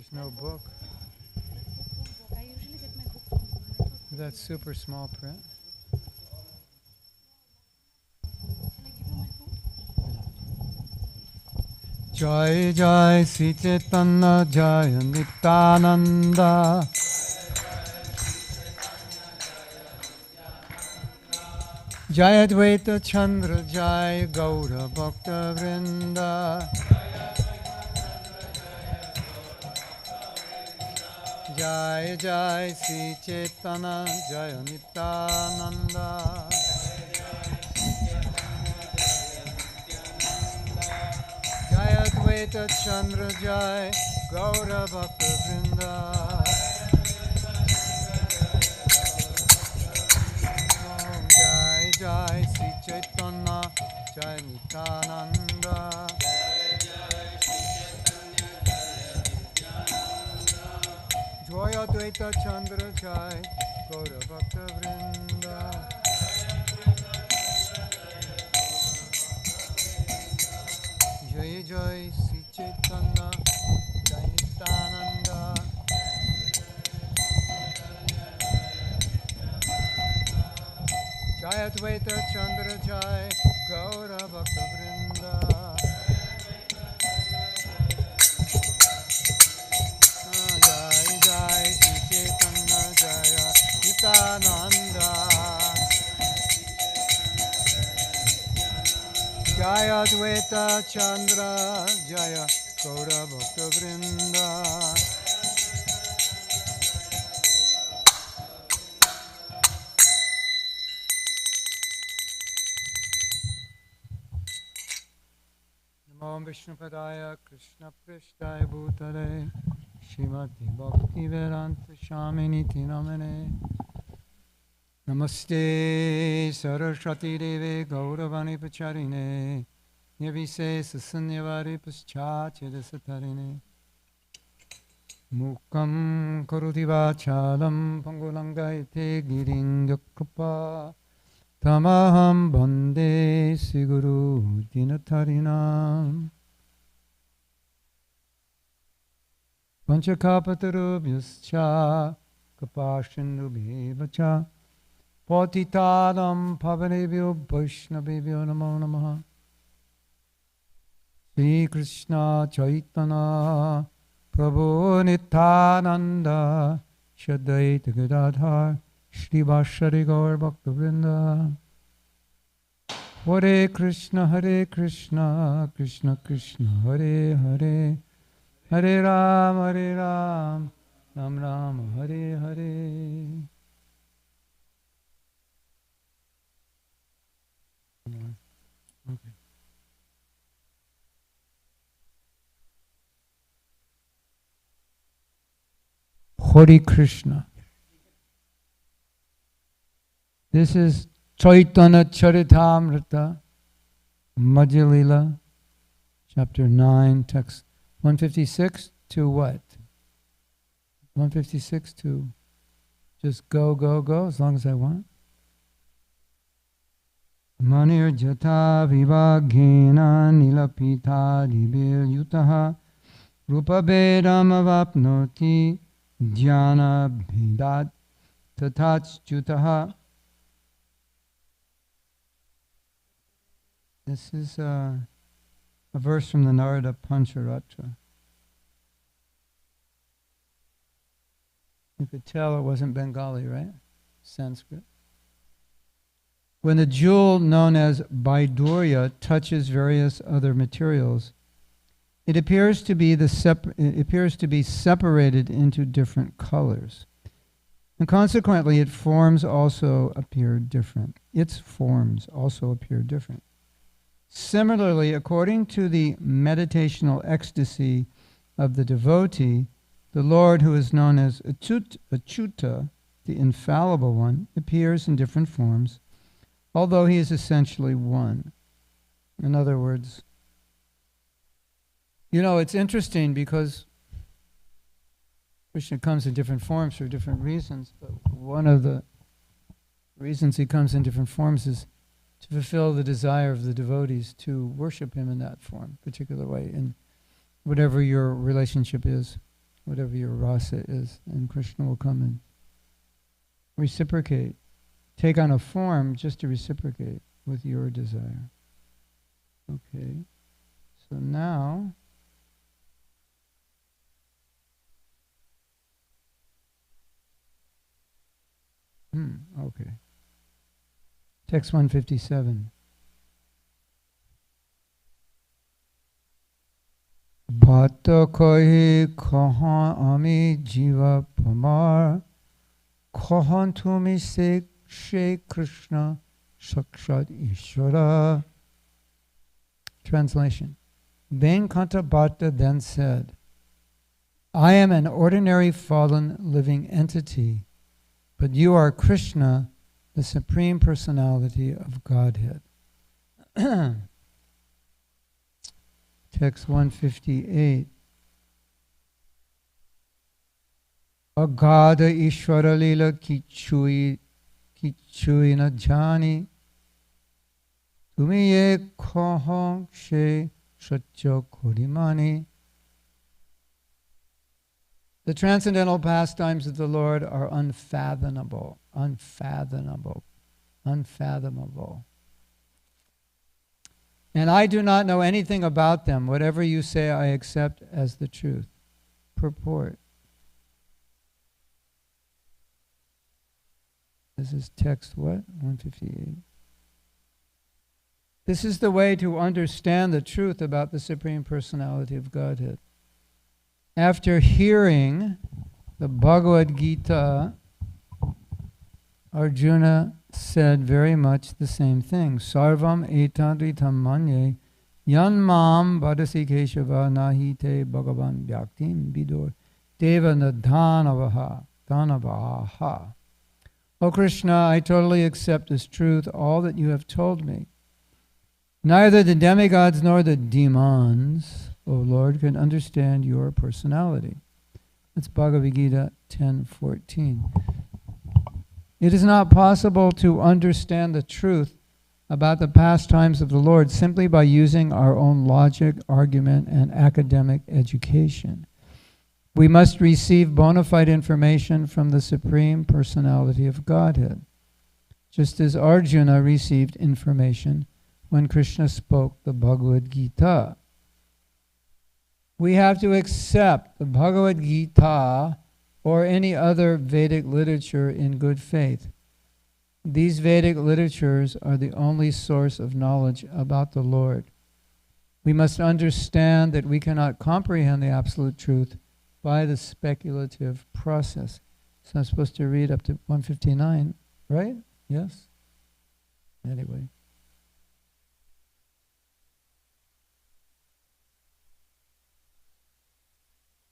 there's no book. I usually get my book from home. That's super small print. Shall I give you my phone? Jai Jai Sri Chaitanya Jai Nityananda Jai Advaita Chandra Jai Gaura Bhakta Vrinda Jai Jai Sri Chaitanya Jai Nityananda Jai Advaita Chandra Jai Gaura Bhakta Vrinda Om Jai Jai Sri Chaitanya Jai Nityananda Jai Advaita Chandra Jai Gaura Bhakta Vrinda Jai Jai Sri Chaitanya Jai Nityananda Jai Advaita Chandra Jai Gaura Bhakta Vrinda Jai Jai Sri Chaitanya Jaya Nityananda Jai Advaita Chandra Jaya Gaura Bhakta Vrinda Namo Vishnu Padaya Krishna Prishtaya Bhutale Srimati Bhakti Vedanta Shamini Tinamane Namaste Saraswati Deve Gauravani Pacharine Nirvise Sasanyavari Paschachyasatarine Mukam Karuti Vachalam Pangulangaite Giringakrupa Tamaham Bande Siguru Dinatarinam Panchakapatarubhyascha Kapashinubhivacha Patitaram Pavanebhyo Vaishnavebhyo Namo Namaha Sri Krishna Chaitanya Prabhu Nityananda Shadvaita Gadadhar Shri Vashari Gaur Bhakta Vrinda Hare Krishna Krishna Krishna Hare Hare Hare Ram Ram Ram Hare Hare Okay. Hare Krishna. This is Chaitanya Charitamrita, Madhya Lila, chapter 9, text 156 to what? 156 to just go, as long as I want. Manir jata vivagena nilapita dibir yutaha rupa bedam avapnoti dhyana bhidat tatach jutaha. This is a verse from the Narada Pancharatra. You could tell it wasn't Bengali, right? Sanskrit. When the jewel known as Vaidurya touches various other materials, it appears to be separated into different colors. And consequently, its forms also appear different. Similarly, according to the meditational ecstasy of the devotee, the Lord, who is known as Achyuta, the infallible one, appears in different forms, although he is essentially one. In other words, it's interesting because Krishna comes in different forms for different reasons, but one of the reasons he comes in different forms is to fulfill the desire of the devotees to worship him in that form, particular way, in whatever your relationship is whatever your rasa is, and Krishna will come and reciprocate. Take on a form just to reciprocate with your desire. Okay, so now okay. Text 157. Bhatta kahi kahan ami jiva pamar kahan tumi se Krishna sakshat Ishvara. Translation. Venkata Bhatta then said, I am an ordinary fallen living entity, but you are Krishna, the Supreme Personality of Godhead. Text 158. Agada Ishvara Lila Kichui na Jani Tumi ye Kahang She Satya Korimani. The transcendental pastimes of the Lord are unfathomable. And I do not know anything about them. Whatever you say, I accept as the truth. Purport. This is text what? 158. This is the way to understand the truth about the Supreme Personality of Godhead. After hearing the Bhagavad Gita, Arjuna said very much the same thing. Sarvam etadritam manye yanmam vadasi keshava nahite bhagavan vyaktim vidur deva nadhanavaha. O Krishna, I totally accept as truth all that you have told me. Neither the demigods nor the demons, O Lord, can understand your personality. That's Bhagavad Gita 10:14. It is not possible to understand the truth about the pastimes of the Lord simply by using our own logic, argument, and academic education. We must receive bona fide information from the Supreme Personality of Godhead, just as Arjuna received information when Krishna spoke the Bhagavad Gita. We have to accept the Bhagavad Gita or any other Vedic literature in good faith. These Vedic literatures are the only source of knowledge about the Lord. We must understand that we cannot comprehend the absolute truth by the speculative process. So I'm supposed to read up to 159, right? Yes? Anyway.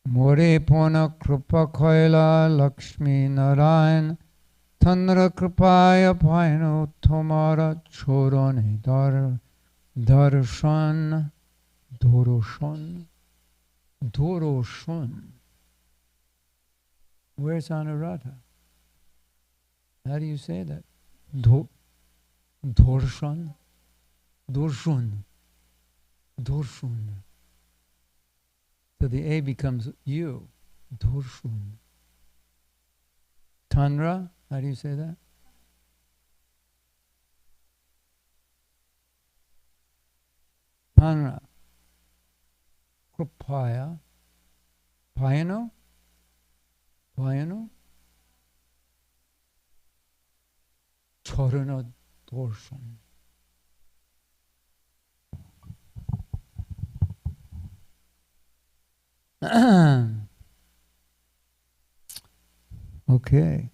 More pona krupa koila Lakshmi Narayan Tanra kripaya paino tomara chorone darshan Doroshon. Where's Anuradha? How do you say that? Dorshan? Dorshun. So the A becomes U. Dorshun. Tanra, how do you say that? Tanra. Krupaya. Payano? Charana Dorshan. Okay.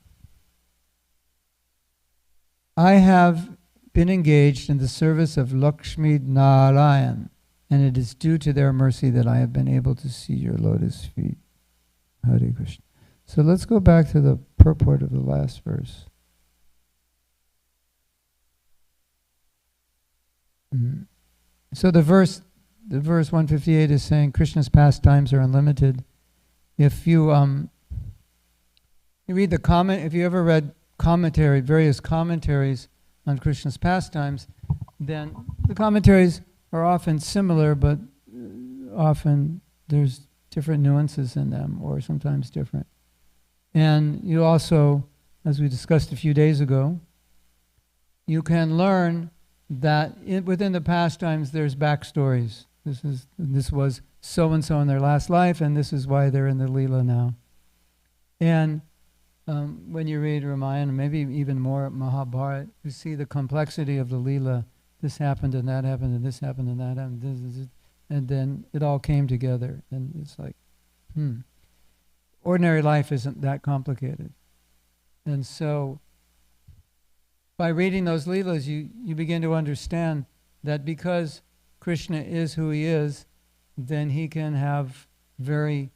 I have been engaged in the service of Lakshmi Narayan, and it is due to their mercy that I have been able to see your lotus feet. Hare Krishna. So let's go back to the purport of the last verse. So the verse 158 is saying Krishna's pastimes are unlimited. If you read the comment, if you ever read various commentaries on Krishna's pastimes, then the commentaries are often similar, but often there's different nuances in them, or sometimes different. And you also, as we discussed a few days ago, you can learn that within the pastimes there's backstories. This was so-and-so in their last life, and this is why they're in the Leela now. And when you read Ramayana, maybe even more Mahabharata, you see the complexity of the Leela. This happened, and that happened, and this happened, and that happened, and then it all came together. And it's like, ordinary life isn't that complicated. And so, by reading those Leelas, you begin to understand that because Krishna is who he is, then he can have very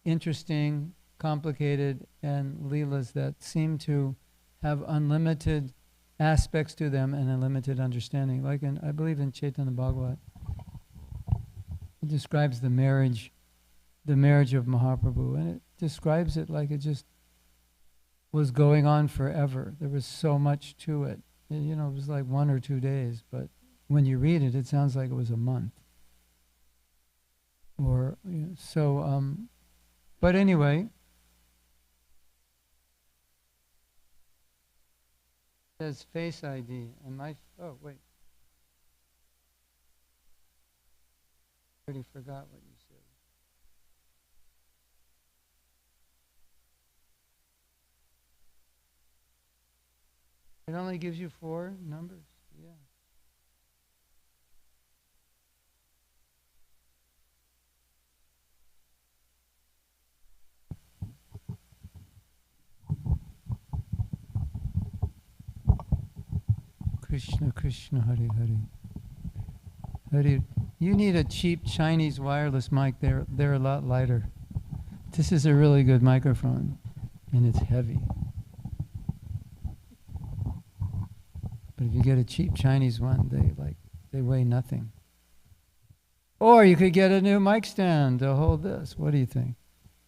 interesting, complicated, and Leelas that seem to have unlimited aspects to them and unlimited understanding. Like I believe in Chaitanya Bhagavat, it describes the marriage of Mahaprabhu, and it describes it like it just was going on forever. There was so much to it. It was like 1 or 2 days, but when you read it, it sounds like it was a month. But anyway, it says Face ID, and oh wait, I already forgot what you said. It only gives you 4 numbers. Yeah. Krishna, Krishna, Hare Hare. Hare. You need a cheap Chinese wireless mic. They're a lot lighter. This is a really good microphone, and it's heavy. But if you get a cheap Chinese one, they weigh nothing. Or you could get a new mic stand to hold this. What do you think?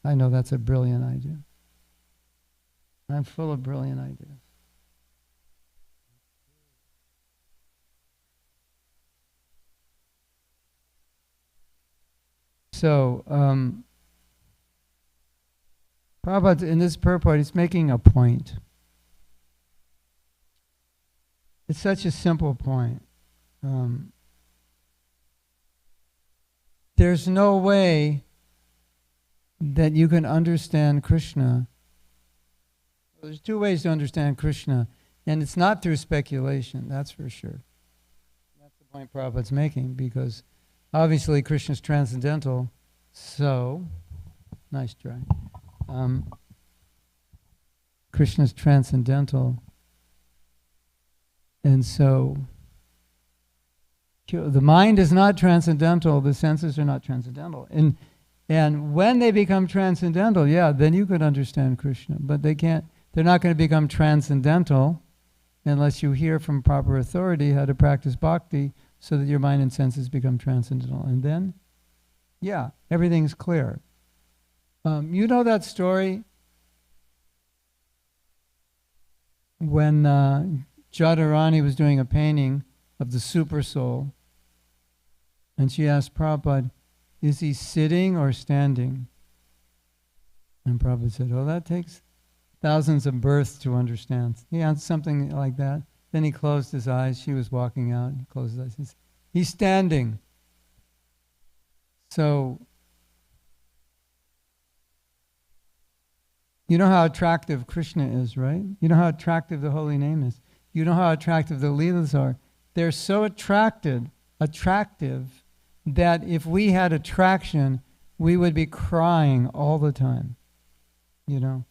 I know that's a brilliant idea. I'm full of brilliant ideas. So, Prabhupada, in this purport, he's making a point. It's such a simple point. There's no way that you can understand Krishna. There's 2 ways to understand Krishna, and it's not through speculation, that's for sure. That's the point Prabhupada's making, because obviously Krishna's transcendental, so, nice try. Krishna's transcendental, and so the mind is not transcendental, the senses are not transcendental. And when they become transcendental, then you could understand Krishna, but they're not going to become transcendental unless you hear from proper authority how to practice bhakti so that your mind and senses become transcendental. And then, everything's clear. You know that story when Jadharani was doing a painting of the super soul, and she asked Prabhupada, is he sitting or standing? And Prabhupada said, that takes thousands of births to understand. He answered something like that. Then he closed his eyes. She was walking out. He closed his eyes. He said, he's standing. So, you know how attractive Krishna is, right? You know how attractive the holy name is. You know how attractive the Leelas are. They're so attractive, that if we had attraction, we would be crying all the time. In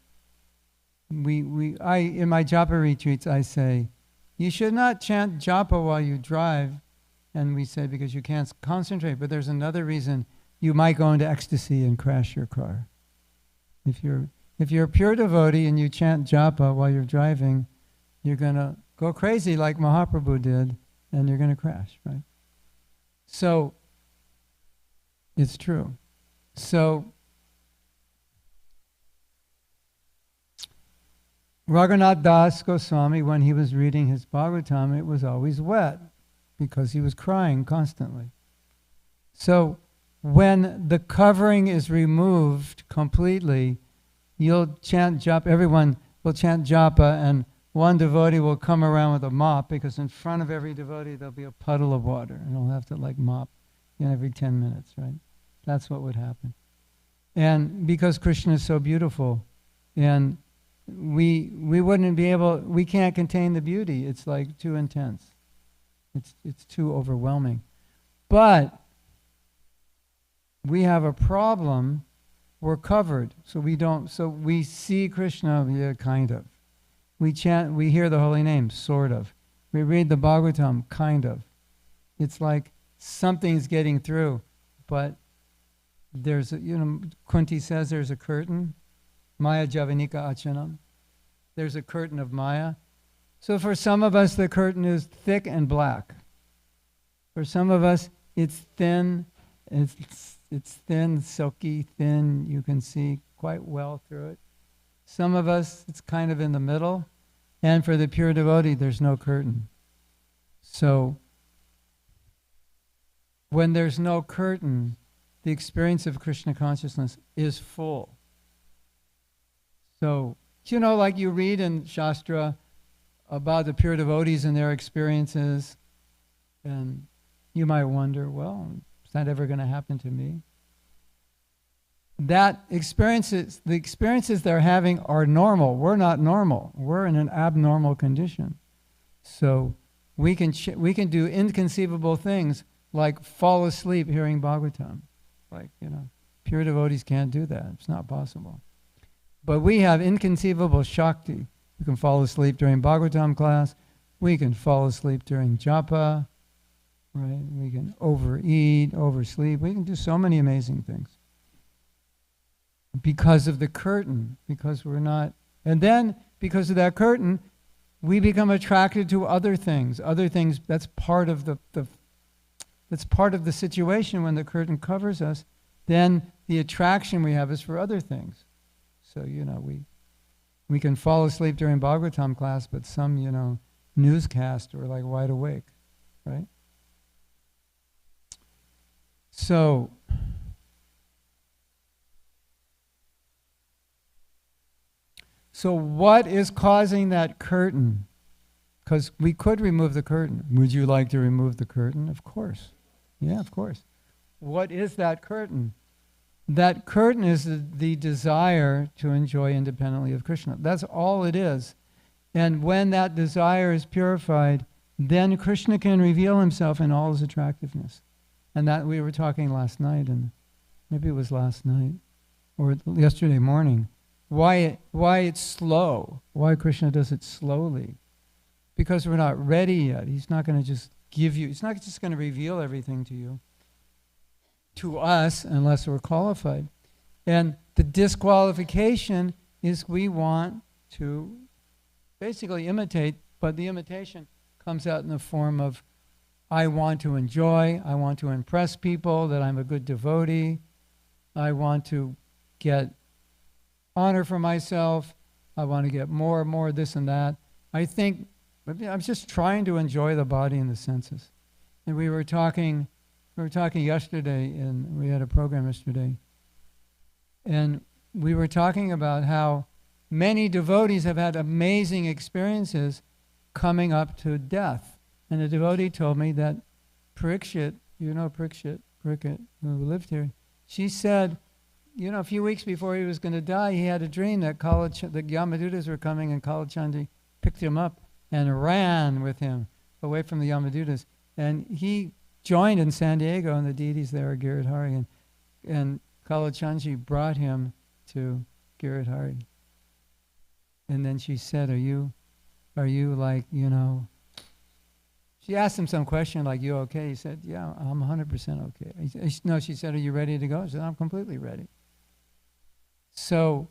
my japa retreats, I say, you should not chant japa while you drive. And we say, because you can't concentrate. But there's another reason you might go into ecstasy and crash your car. If you're a pure devotee and you chant japa while you're driving, you're going to go crazy like Mahaprabhu did, and you're going to crash, right? So, it's true. So, Raghunath Das Goswami, when he was reading his Bhagavatam, it was always wet because he was crying constantly. So, when the covering is removed completely, you'll chant japa, everyone will chant japa, and one devotee will come around with a mop, because in front of every devotee there'll be a puddle of water, and he'll have to like mop every 10 minutes, right? That's what would happen. And because Krishna is so beautiful, and we wouldn't be able, we can't contain the beauty. It's like too intense. It's too overwhelming. But we have a problem. We're covered, so we see Krishna, yeah, kind of. We chant, we hear the holy name, sort of. We read the Bhagavatam, kind of. It's like something's getting through, but there's Kunti says there's a curtain, Maya Javanika Achanam. There's a curtain of Maya. So for some of us, the curtain is thick and black. For some of us, it's thin. It's thin, silky, thin. You can see quite well through it. Some of us, it's kind of in the middle. And for the pure devotee, there's no curtain. So when there's no curtain, the experience of Krishna consciousness is full. So, like you read in Shastra about the pure devotees and their experiences, and you might wonder, well, is that ever going to happen to me? The experiences they're having are normal. We're not normal. We're in an abnormal condition. So we can do inconceivable things like fall asleep hearing Bhagavatam. Like, pure devotees can't do that. It's not possible. But we have inconceivable Shakti. We can fall asleep during Bhagavatam class. We can fall asleep during japa. Right? We can overeat, oversleep. We can do so many amazing things. Because of the curtain, because we're not, and then because of that curtain, we become attracted to other things. Other things, that's part of that's part of the situation when the curtain covers us. Then the attraction we have is for other things. So, we can fall asleep during Bhagavatam class, but some, newscast, we're like wide awake, right? So, what is causing that curtain? Because we could remove the curtain. Would you like to remove the curtain? Of course. Yeah, of course. What is that curtain? That curtain is the desire to enjoy independently of Krishna. That's all it is. And when that desire is purified, then Krishna can reveal himself in all his attractiveness. And that we were talking last night, and maybe it was last night or yesterday morning. Why it's slow, why Krishna does it slowly. Because we're not ready yet. He's not going to just give you, he's not just going to reveal everything to you, to us, unless we're qualified. And the disqualification is we want to basically imitate, but the imitation comes out in the form of, I want to enjoy, I want to impress people that I'm a good devotee, I want to get honor for myself, I want to get more and more this and that. I'm just trying to enjoy the body and the senses. And we were talking yesterday, and we had a program yesterday, and we were talking about how many devotees have had amazing experiences coming up to death. And a devotee told me that Parikshit, Parikshit, who lived here, she said, a few weeks before he was going to die, he had a dream that the Yamadutas were coming, and Kalachandi picked him up and ran with him away from the Yamadutas. And he joined in San Diego, and the deities there are Giridhari, and Kalachandji brought him to Giridhari. And then she said, are you like, she asked him some question like, you okay? He said, yeah, I'm 100% okay. No, she said, are you ready to go? He said, I'm completely ready. So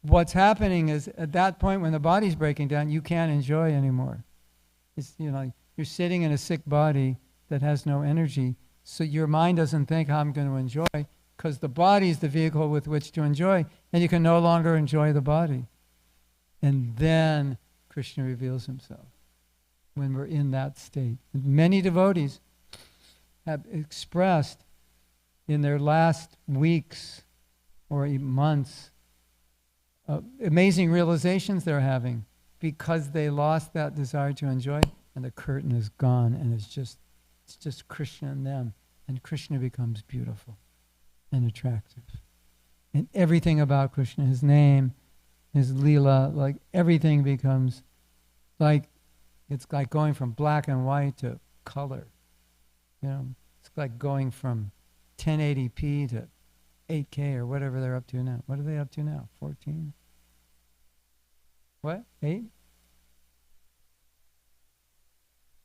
what's happening is at that point when the body's breaking down, you can't enjoy anymore. It's, you're sitting in a sick body that has no energy, so your mind doesn't think how I'm going to enjoy, because the body is the vehicle with which to enjoy, and you can no longer enjoy the body. And then Krishna reveals himself when we're in that state. And many devotees have expressed in their last weeks or even months, amazing realizations they're having because they lost that desire to enjoy, and the curtain is gone, and it's just Krishna and them, and Krishna becomes beautiful and attractive. And everything about Krishna, his name, his Leela, like everything becomes like, it's like going from black and white to color. You know, it's like going from 1080p to 8K or whatever they're up to now. What are they up to now? 14? What? 8?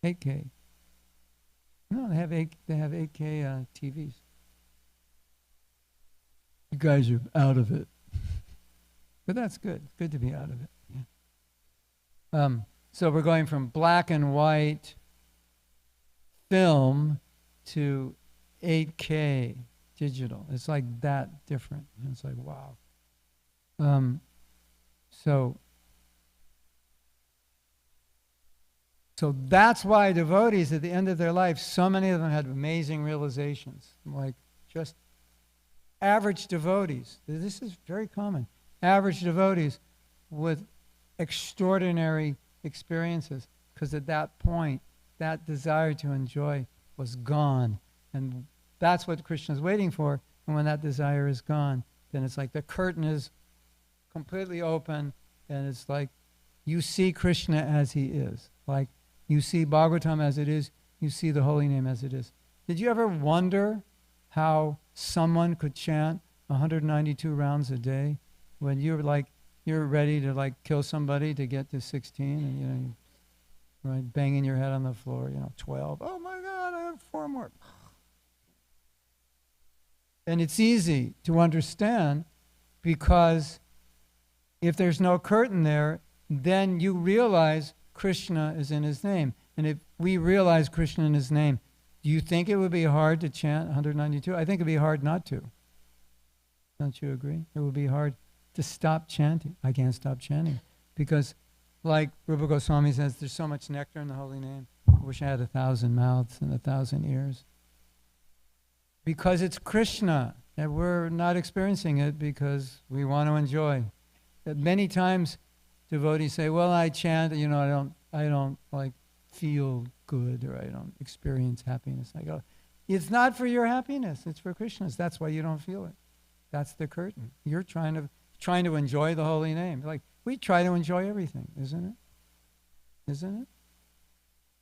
8K. No, they have 8K TVs. You guys are out of it. But that's good. It's good to be out of it. Yeah. So we're going from black and white film to 8K digital. It's like that different. And it's like, wow. So that's why devotees at the end of their life, so many of them had amazing realizations. Like just average devotees. This is very common. Average devotees with extraordinary experiences, because at that point, that desire to enjoy was gone. And that's what Krishna's waiting for. And when that desire is gone, then it's like the curtain is completely open, and it's like you see Krishna as he is. Like you see Bhagavatam as it is, you see the holy name as it is. Did you ever wonder how someone could chant 192 rounds a day when you're ready to kill somebody to get to 16, and right, banging your head on the floor, 12. Oh my God, I have 4 more. And it's easy to understand, because if there's no curtain there, then you realize Krishna is in his name. And if we realize Krishna in his name, do you think it would be hard to chant 192? I think it would be hard not to. Don't you agree? It would be hard to stop chanting. I can't stop chanting. Because like Rupa Goswami says, there's so much nectar in the holy name. I wish I had 1,000 mouths and 1,000 ears. Because it's Krishna, and we're not experiencing it because we want to enjoy. That many times devotees say, well, I chant, I don't feel good, or I don't experience happiness. I go, it's not for your happiness, it's for Krishna's. That's why you don't feel it. That's the curtain. You're trying to enjoy the holy name. Like, we try to enjoy everything, isn't it? Isn't it?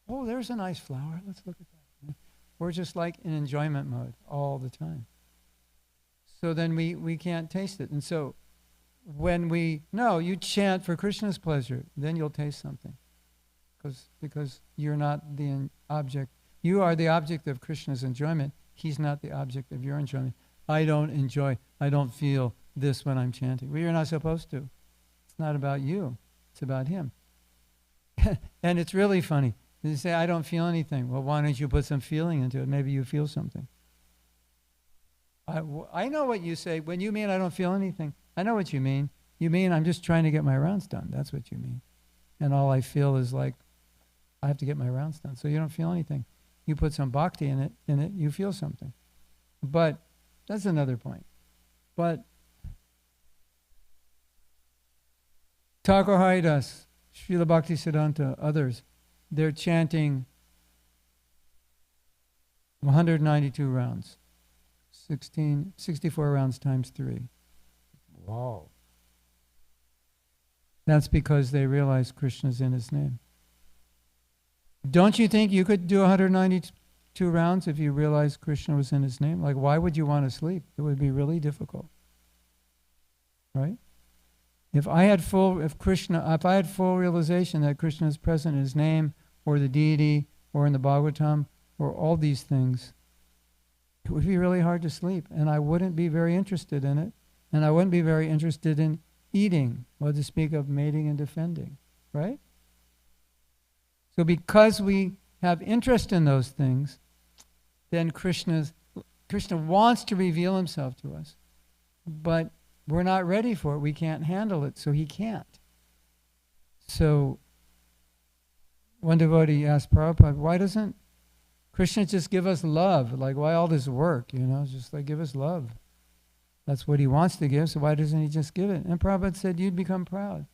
Oh, there's a nice flower. Let's look at that. We're just like in enjoyment mode all the time. So then we can't taste it. And so when you chant for Krishna's pleasure, then you'll taste something. Because you're not the object. You are the object of Krishna's enjoyment. He's not the object of your enjoyment. I don't feel this when I'm chanting. Well, you're not supposed to. It's not about you. It's about him. And it's really funny. You say, I don't feel anything. Well, why don't you put some feeling into it? Maybe you feel something. I know what you say. When you mean I don't feel anything, I know what you mean. You mean I'm just trying to get my rounds done. That's what you mean. And all I feel is like, I have to get my rounds done. So you don't feel anything. You put some bhakti in it, you feel something. But that's another point. But Thakur Haridas, Srila Bhaktisiddhanta, others, they're chanting 192 rounds. 64 rounds times 3. Wow. That's because they realize Krishna's in his name. Don't you think you could do 192 rounds if you realized Krishna was in his name? Like, why would you want to sleep? It would be really difficult. Right? If I had full realization that Krishna is present in his name, or the deity, or in the Bhagavatam, or all these things, it would be really hard to sleep. And I wouldn't be very interested in it. And I wouldn't be very interested in eating, what to speak of mating and defending. Right? So because we have interest in those things, then Krishna wants to reveal himself to us. But we're not ready for it. We can't handle it, so he can't. So one devotee asked Prabhupada, why doesn't Krishna, just give us love. Like, why all this work? Just like, give us love. That's what he wants to give, so why doesn't he just give it? And Prabhupada said, you'd become proud.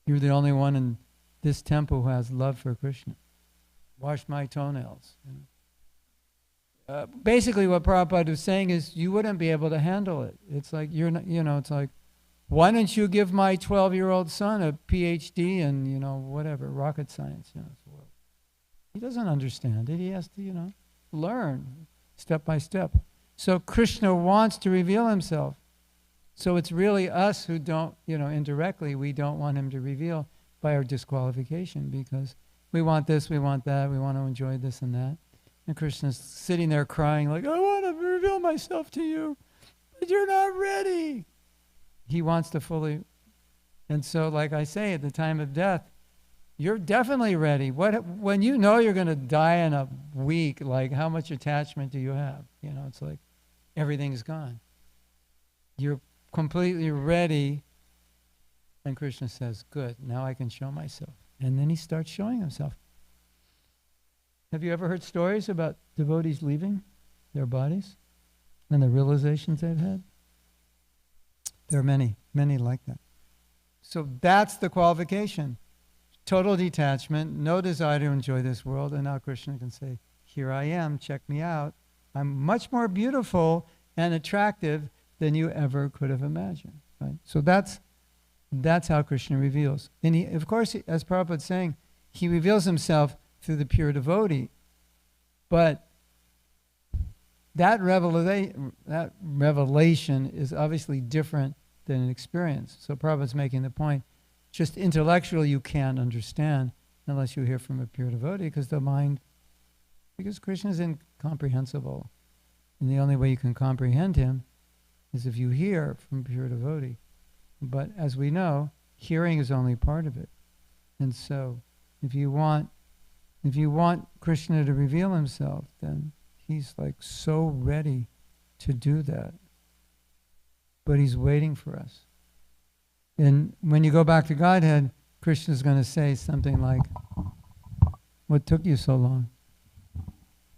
You're the only one in this temple who has love for Krishna. Wash my toenails. Basically what Prabhupada was saying is, you wouldn't be able to handle it. It's like, you're not, it's like, why don't you give my 12-year-old son a PhD in, whatever, rocket science? He doesn't understand it. He has to, learn step by step. So Krishna wants to reveal himself. So it's really us who don't, indirectly, we don't want him to reveal by our disqualification, because we want this, we want that, we want to enjoy this and that. And Krishna's sitting there crying like, I want to reveal myself to you, but you're not ready. He wants to fully. And so, like I say, at the time of death, you're definitely ready. When you know you're going to die in a week, like, how much attachment do you have? It's like everything's gone. You're completely ready. And Krishna says, good, now I can show myself. And then he starts showing himself. Have you ever heard stories about devotees leaving their bodies and the realizations they've had? There are many, many like that. So that's the qualification. Total detachment, no desire to enjoy this world, and now Krishna can say, here I am, check me out. I'm much more beautiful and attractive than you ever could have imagined. Right? So that's how Krishna reveals. And he, of course, as Prabhupada's saying, he reveals himself through the pure devotee. But that revelation is obviously different than an experience. So Prabhupada's making the point, just intellectually you can't understand unless you hear from a pure devotee, because Krishna is incomprehensible. And the only way you can comprehend him is if you hear from a pure devotee. But as we know, hearing is only part of it. And so if you want Krishna to reveal himself, then he's like so ready to do that. But he's waiting for us. And when you go back to Godhead, Krishna's going to say something like, what took you so long?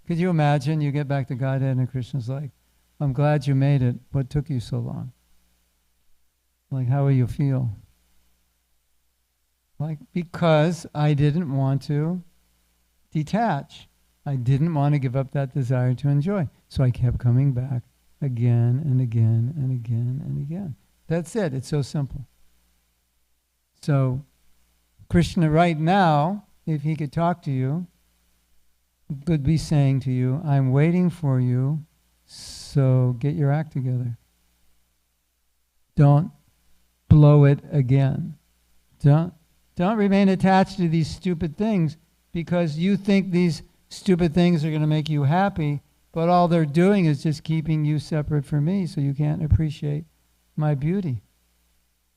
Could you imagine you get back to Godhead and Krishna's like, I'm glad you made it. What took you so long? Like, how will you feel? Like, because I didn't want to detach. I didn't want to give up that desire to enjoy. So I kept coming back again and again and again and again. That's it. It's so simple. So Krishna right now, if he could talk to you, could be saying to you, I'm waiting for you, so get your act together. Don't blow it again. Don't remain attached to these stupid things because you think these stupid things are going to make you happy, but all they're doing is just keeping you separate from me so you can't appreciate my beauty.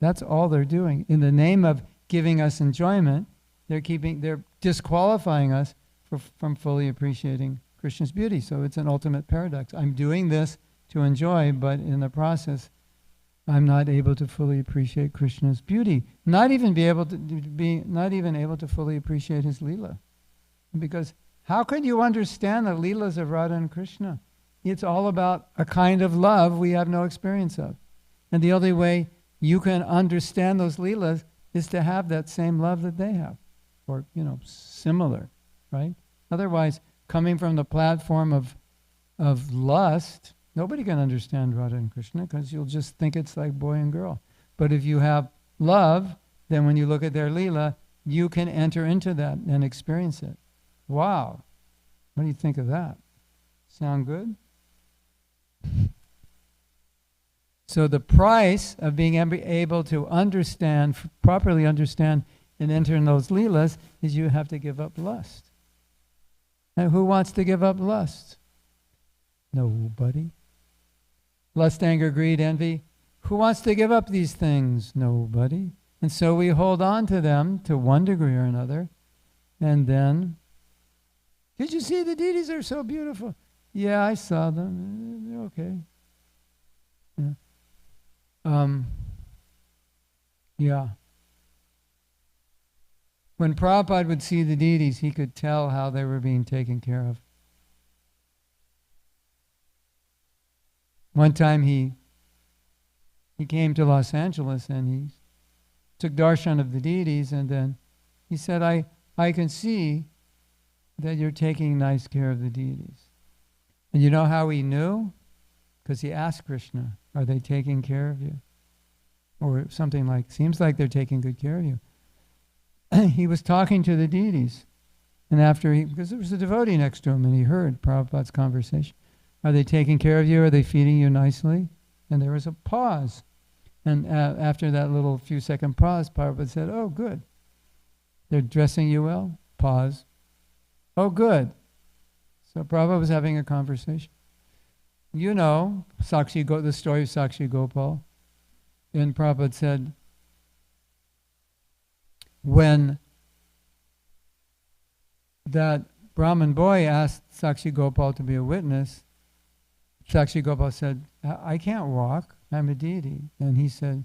That's all they're doing. In the name of giving us enjoyment, they're disqualifying us from fully appreciating Krishna's beauty. So it's an ultimate paradox. I'm doing this to enjoy, but in the process, I'm not able to fully appreciate Krishna's beauty. Not even able to fully appreciate his Leela. Because how can you understand the Leelas of Radha and Krishna? It's all about a kind of love we have no experience of. And the only way you can understand those Leelas is to have that same love that they have. Or, similar, right? Otherwise, coming from the platform of lust, nobody can understand Radha and Krishna because you'll just think it's like boy and girl. But if you have love, then when you look at their Leela, you can enter into that and experience it. Wow. What do you think of that? Sound good? So the price of being able to understand, properly understand and enter in those Leelas is you have to give up lust. Now who wants to give up lust? Nobody. Lust, anger, greed, envy. Who wants to give up these things? Nobody. And so we hold on to them to one degree or another. And then, did you see the deities are so beautiful? Yeah, I saw them. They're okay. Yeah. Yeah. When Prabhupada would see the deities, he could tell how they were being taken care of. One time he came to Los Angeles and he took darshan of the deities, and then he said, I can see that you're taking nice care of the deities. And you know how he knew? Because he asked Krishna, are they taking care of you? Or something like, seems like they're taking good care of you. He was talking to the deities. And because there was a devotee next to him and he heard Prabhupada's conversation. Are they taking care of you? Are they feeding you nicely? And there was a pause. And after that little few second pause, Prabhupada said, oh, good. They're dressing you well? Pause. Oh, good. So Prabhupada was having a conversation. You know, the story of Sakshi Gopal. And Prabhupada said, when that Brahmin boy asked Sakshi Gopal to be a witness, Sakshi Gopal said, I can't walk, I'm a deity. And he said,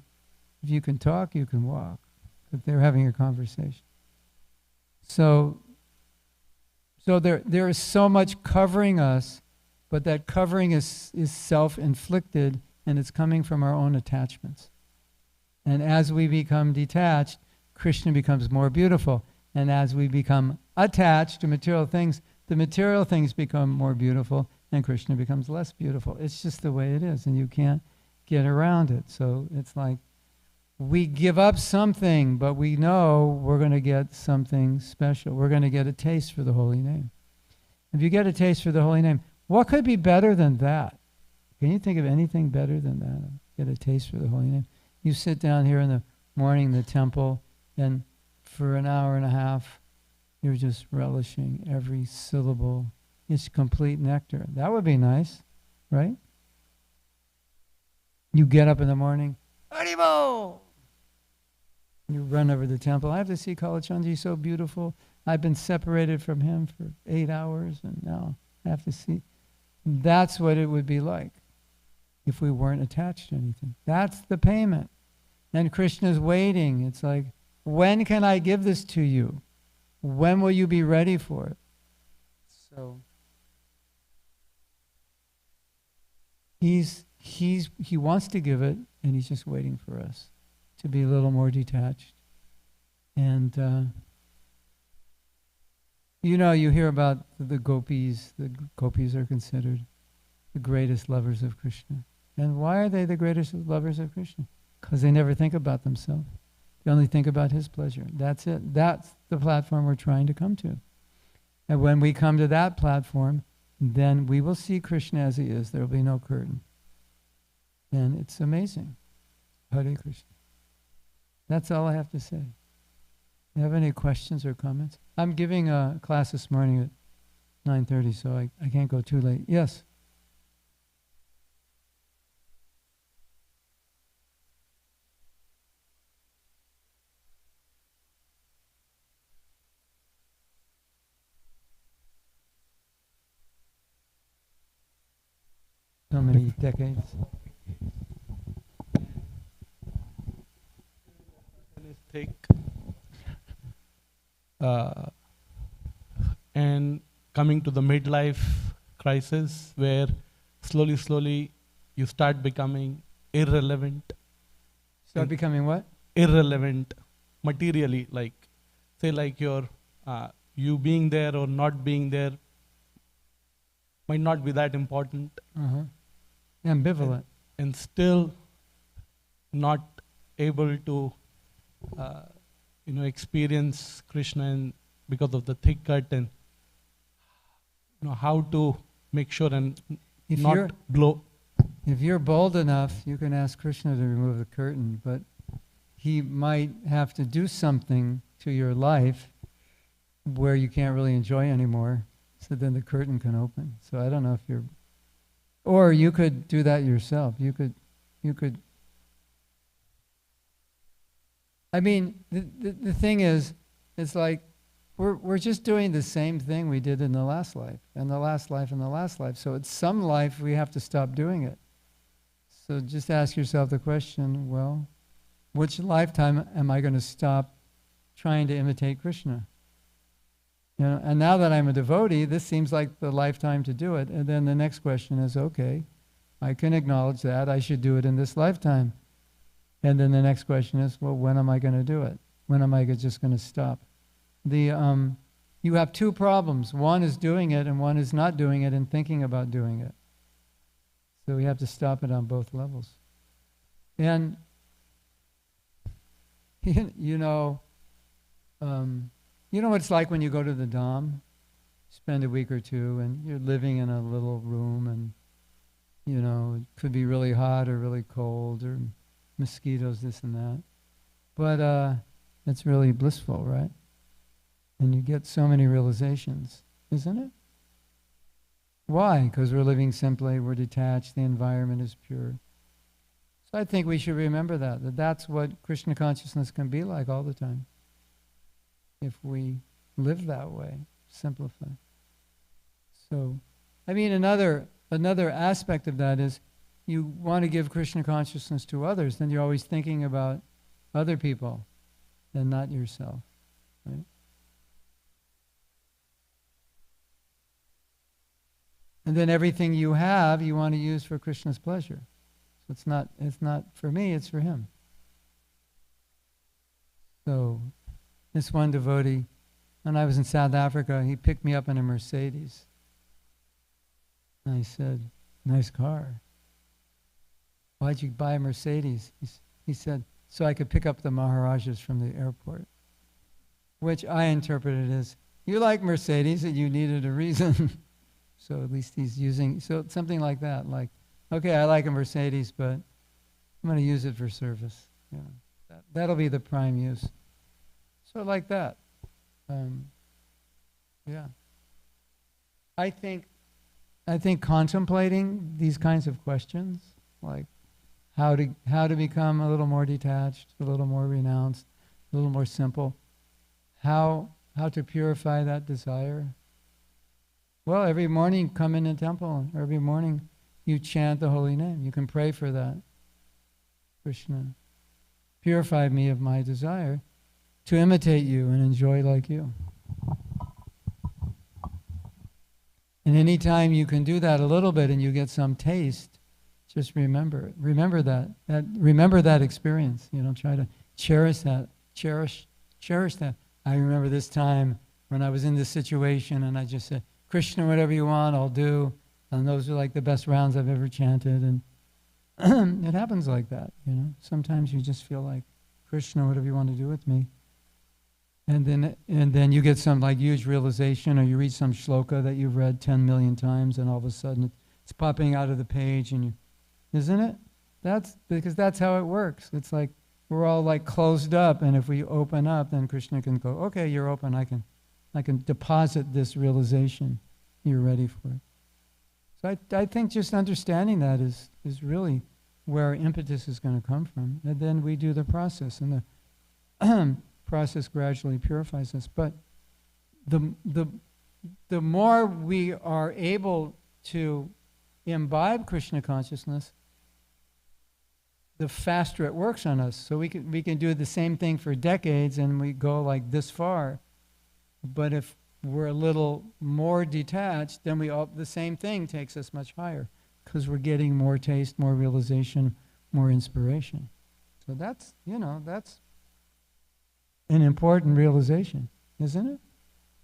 if you can talk, you can walk. But they were having a conversation. So there is so much covering us, but that covering is self-inflicted, and it's coming from our own attachments. And as we become detached, Krishna becomes more beautiful. And as we become attached to material things, the material things become more beautiful, and Krishna becomes less beautiful. It's just the way it is, and you can't get around it. So it's like we give up something, but we know we're going to get something special. We're going to get a taste for the holy name. If you get a taste for the holy name, what could be better than that? Can you think of anything better than that? Get a taste for the holy name. You sit down here in the morning in the temple, and for an hour and a half, you're just relishing every syllable. It's complete nectar. That would be nice, right? You get up in the morning, Haribol! You run over the temple. I have to see Kalachandji, so beautiful. I've been separated from him for 8 hours, and now I have to see. That's what it would be like if we weren't attached to anything. That's the payment. And Krishna's waiting. It's like, when can I give this to you? When will you be ready for it? So he wants to give it, and he's just waiting for us to be a little more detached. And you hear about the gopis. The gopis are considered the greatest lovers of Krishna. And why are they the greatest lovers of Krishna? Because they never think about themselves. They only think about his pleasure. That's it. That's the platform we're trying to come to. And when we come to that platform, then we will see Krishna as he is. There will be no curtain. And it's amazing. Hare Krishna. That's all I have to say. Do you have any questions or comments? I'm giving a class this morning at 9:30, so I can't go too late. Yes? So many decades. And coming to the midlife crisis where slowly you start becoming irrelevant. Start becoming what? Irrelevant materially, like say like you being there or not being there might not be that important. Ambivalent. And still not able to experience Krishna and because of the thick cut, and how to make sure and not blow. If you're bold enough, you can ask Krishna to remove the curtain, but he might have to do something to your life where you can't really enjoy anymore, so then the curtain can open. So I don't know if you're, or you could do that yourself. You could. I mean, the thing is, it's like we're just doing the same thing we did in the last life, and the last life, and the last life. So at some life we have to stop doing it. So just ask yourself the question, well, which lifetime am I going to stop trying to imitate Krishna. You know, and now that I'm a devotee, this seems like the lifetime to do it. And then the next question is, okay, I can acknowledge that. I should do it in this lifetime. And then the next question is, well, when am I going to do it? When am I just going to stop? You have two problems. One is doing it, and one is not doing it and thinking about doing it. So we have to stop it on both levels. And, you know what it's like when you go to the Dham? Spend a week or two, and you're living in a little room, and, you know, it could be really hot or really cold, or mosquitoes, this and that. But it's really blissful, right? And you get so many realizations, isn't it? Why? Because we're living simply, we're detached, the environment is pure. So I think we should remember that that's what Krishna consciousness can be like all the time. If we live that way, simplify. So, I mean, another aspect of that is you want to give Krishna consciousness to others, then you're always thinking about other people and not yourself, right? And then everything you have, you want to use for Krishna's pleasure. So it's not for me, it's for him. So this one devotee, when I was in South Africa, he picked me up in a Mercedes. And I said, nice car. Why'd you buy a Mercedes? He said, so I could pick up the Maharajas from the airport. Which I interpreted as, you like Mercedes and you needed a reason. So at least he's using, so something like that, like, okay, I like a Mercedes, but I'm going to use it for service. You know, that'll be the prime use. So like that. Yeah. I think contemplating these kinds of questions, like how to become a little more detached, a little more renounced, a little more simple, how to purify that desire. Well, every morning come in the temple, every morning you chant the holy name. You can pray for that. Krishna, purify me of my desire to imitate you and enjoy like you. And anytime you can do that a little bit and you get some taste, just remember it. Remember that experience. You know, try to cherish that. Cherish that. I remember this time when I was in this situation and I just said, Krishna, whatever you want, I'll do. And those are like the best rounds I've ever chanted. And it happens like that, you know. Sometimes you just feel like, Krishna, whatever you want to do with me. And then you get some like huge realization, or you read some shloka that you've read 10 million times, and all of a sudden it's popping out of the page, and isn't it? That's because that's how it works. It's like we're all like closed up, and if we open up, then Krishna can go, okay, you're open, I can deposit this realization. You're ready for it. So I think just understanding that is really where our impetus is going to come from. And then we do the process, and the process gradually purifies us. But the more we are able to imbibe Krishna consciousness, the faster it works on us. So we can do the same thing for decades, and we go like this far. But if we're a little more detached, then the same thing takes us much higher, because we're getting more taste, more realization, more inspiration. So that's an important realization, isn't it?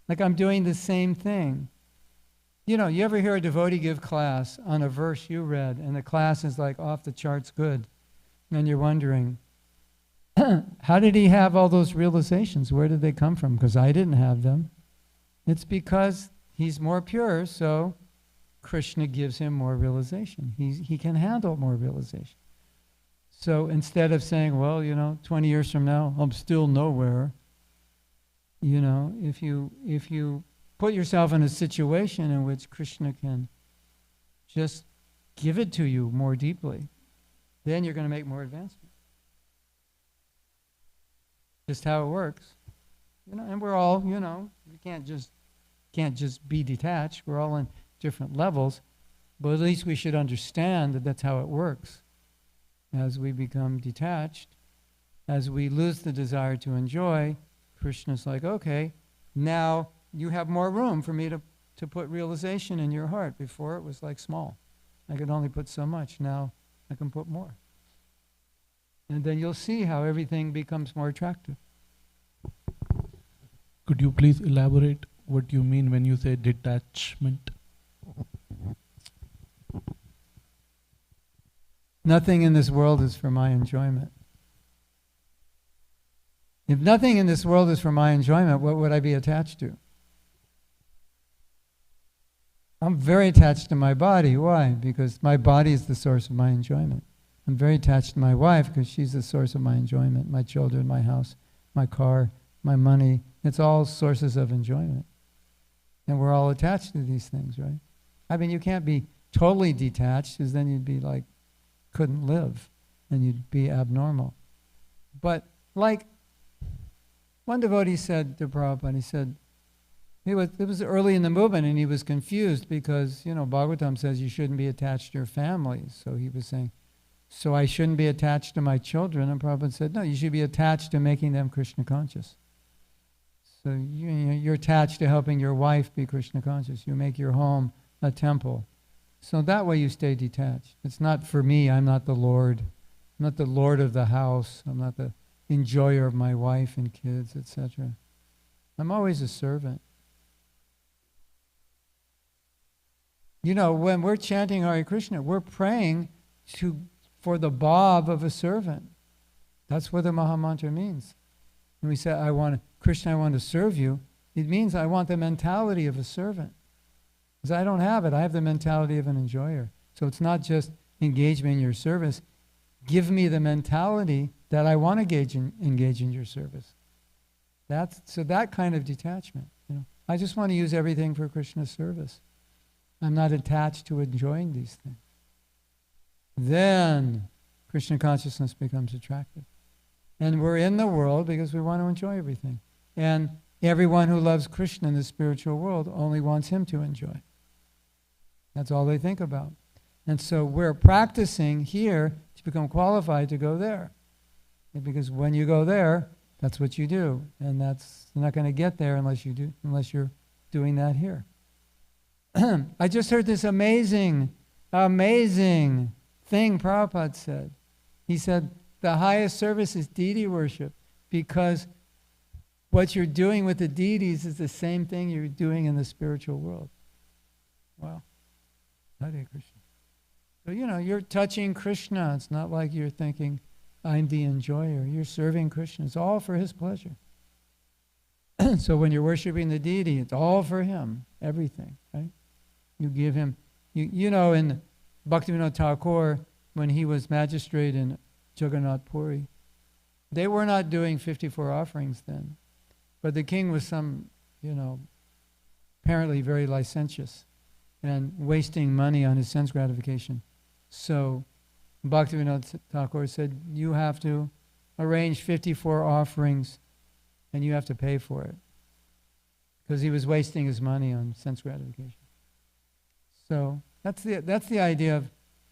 Like I'm doing the same thing. You know, you ever hear a devotee give class on a verse you read, and the class is like off the charts good, and you're wondering, how did he have all those realizations? Where did they come from? Because I didn't have them. It's because he's more pure, so Krishna gives him more realization. He can handle more realization. So instead of saying, well, 20 years from now, I'm still nowhere, if you put yourself in a situation in which Krishna can just give it to you more deeply, then you're going to make more advancement. Just how it works. And we're all, we can't just be detached. We're all in different levels, but at least we should understand that that's how it works. As we become detached, as we lose the desire to enjoy, Krishna's like, okay, now you have more room for me to put realization in your heart. Before it was like small. I could only put so much. Now I can put more. And then you'll see how everything becomes more attractive. Could you please elaborate what you mean when you say detachment? Nothing in this world is for my enjoyment. If nothing in this world is for my enjoyment, what would I be attached to? I'm very attached to my body. Why? Because my body is the source of my enjoyment. I'm very attached to my wife because she's the source of my enjoyment. My children, my house, my car, my money. It's all sources of enjoyment. And we're all attached to these things, right? I mean, you can't be totally detached because then you'd be like, couldn't live and you'd be abnormal. But like one devotee said to Prabhupada, he said, it was early in the movement and he was confused because, Bhagavatam says you shouldn't be attached to your family. So he was saying, so I shouldn't be attached to my children? And Prabhupada said, no, you should be attached to making them Krishna conscious. So you're attached to helping your wife be Krishna conscious. You make your home a temple. So that way you stay detached. It's not for me, I'm not the Lord. I'm not the Lord of the house. I'm not the enjoyer of my wife and kids, etc. I'm always a servant. When we're chanting Hare Krishna, we're praying for the bhav of a servant. That's what the Mahamantra means. When we say, Krishna, I want to serve you, it means I want the mentality of a servant. Because I don't have it. I have the mentality of an enjoyer. So it's not just engage me in your service. Give me the mentality that I want to engage in your service. So that kind of detachment. I just want to use everything for Krishna's service. I'm not attached to enjoying these things. Then Krishna consciousness becomes attractive. And we're in the world because we want to enjoy everything. And everyone who loves Krishna in the spiritual world only wants him to enjoy. That's all they think about. And so we're practicing here to become qualified to go there. And because when you go there, that's what you do. And you're not going to get there unless you're doing that here. I just heard this amazing thing Prabhupada said. He said, the highest service is deity worship because what you're doing with the deities is the same thing you're doing in the spiritual world. Wow. Hare Krishna. So, you're touching Krishna. It's not like you're thinking, I'm the enjoyer. You're serving Krishna. It's all for his pleasure. So when you're worshiping the deity, it's all for him. Everything, right? You give him, in Bhaktivinoda Thakur, when he was magistrate in Jagannath Puri, they were not doing 54 offerings then. But the king was apparently very licentious and wasting money on his sense gratification. So Bhaktivinoda Thakur said, you have to arrange 54 offerings and you have to pay for it. Because he was wasting his money on sense gratification. So that's the idea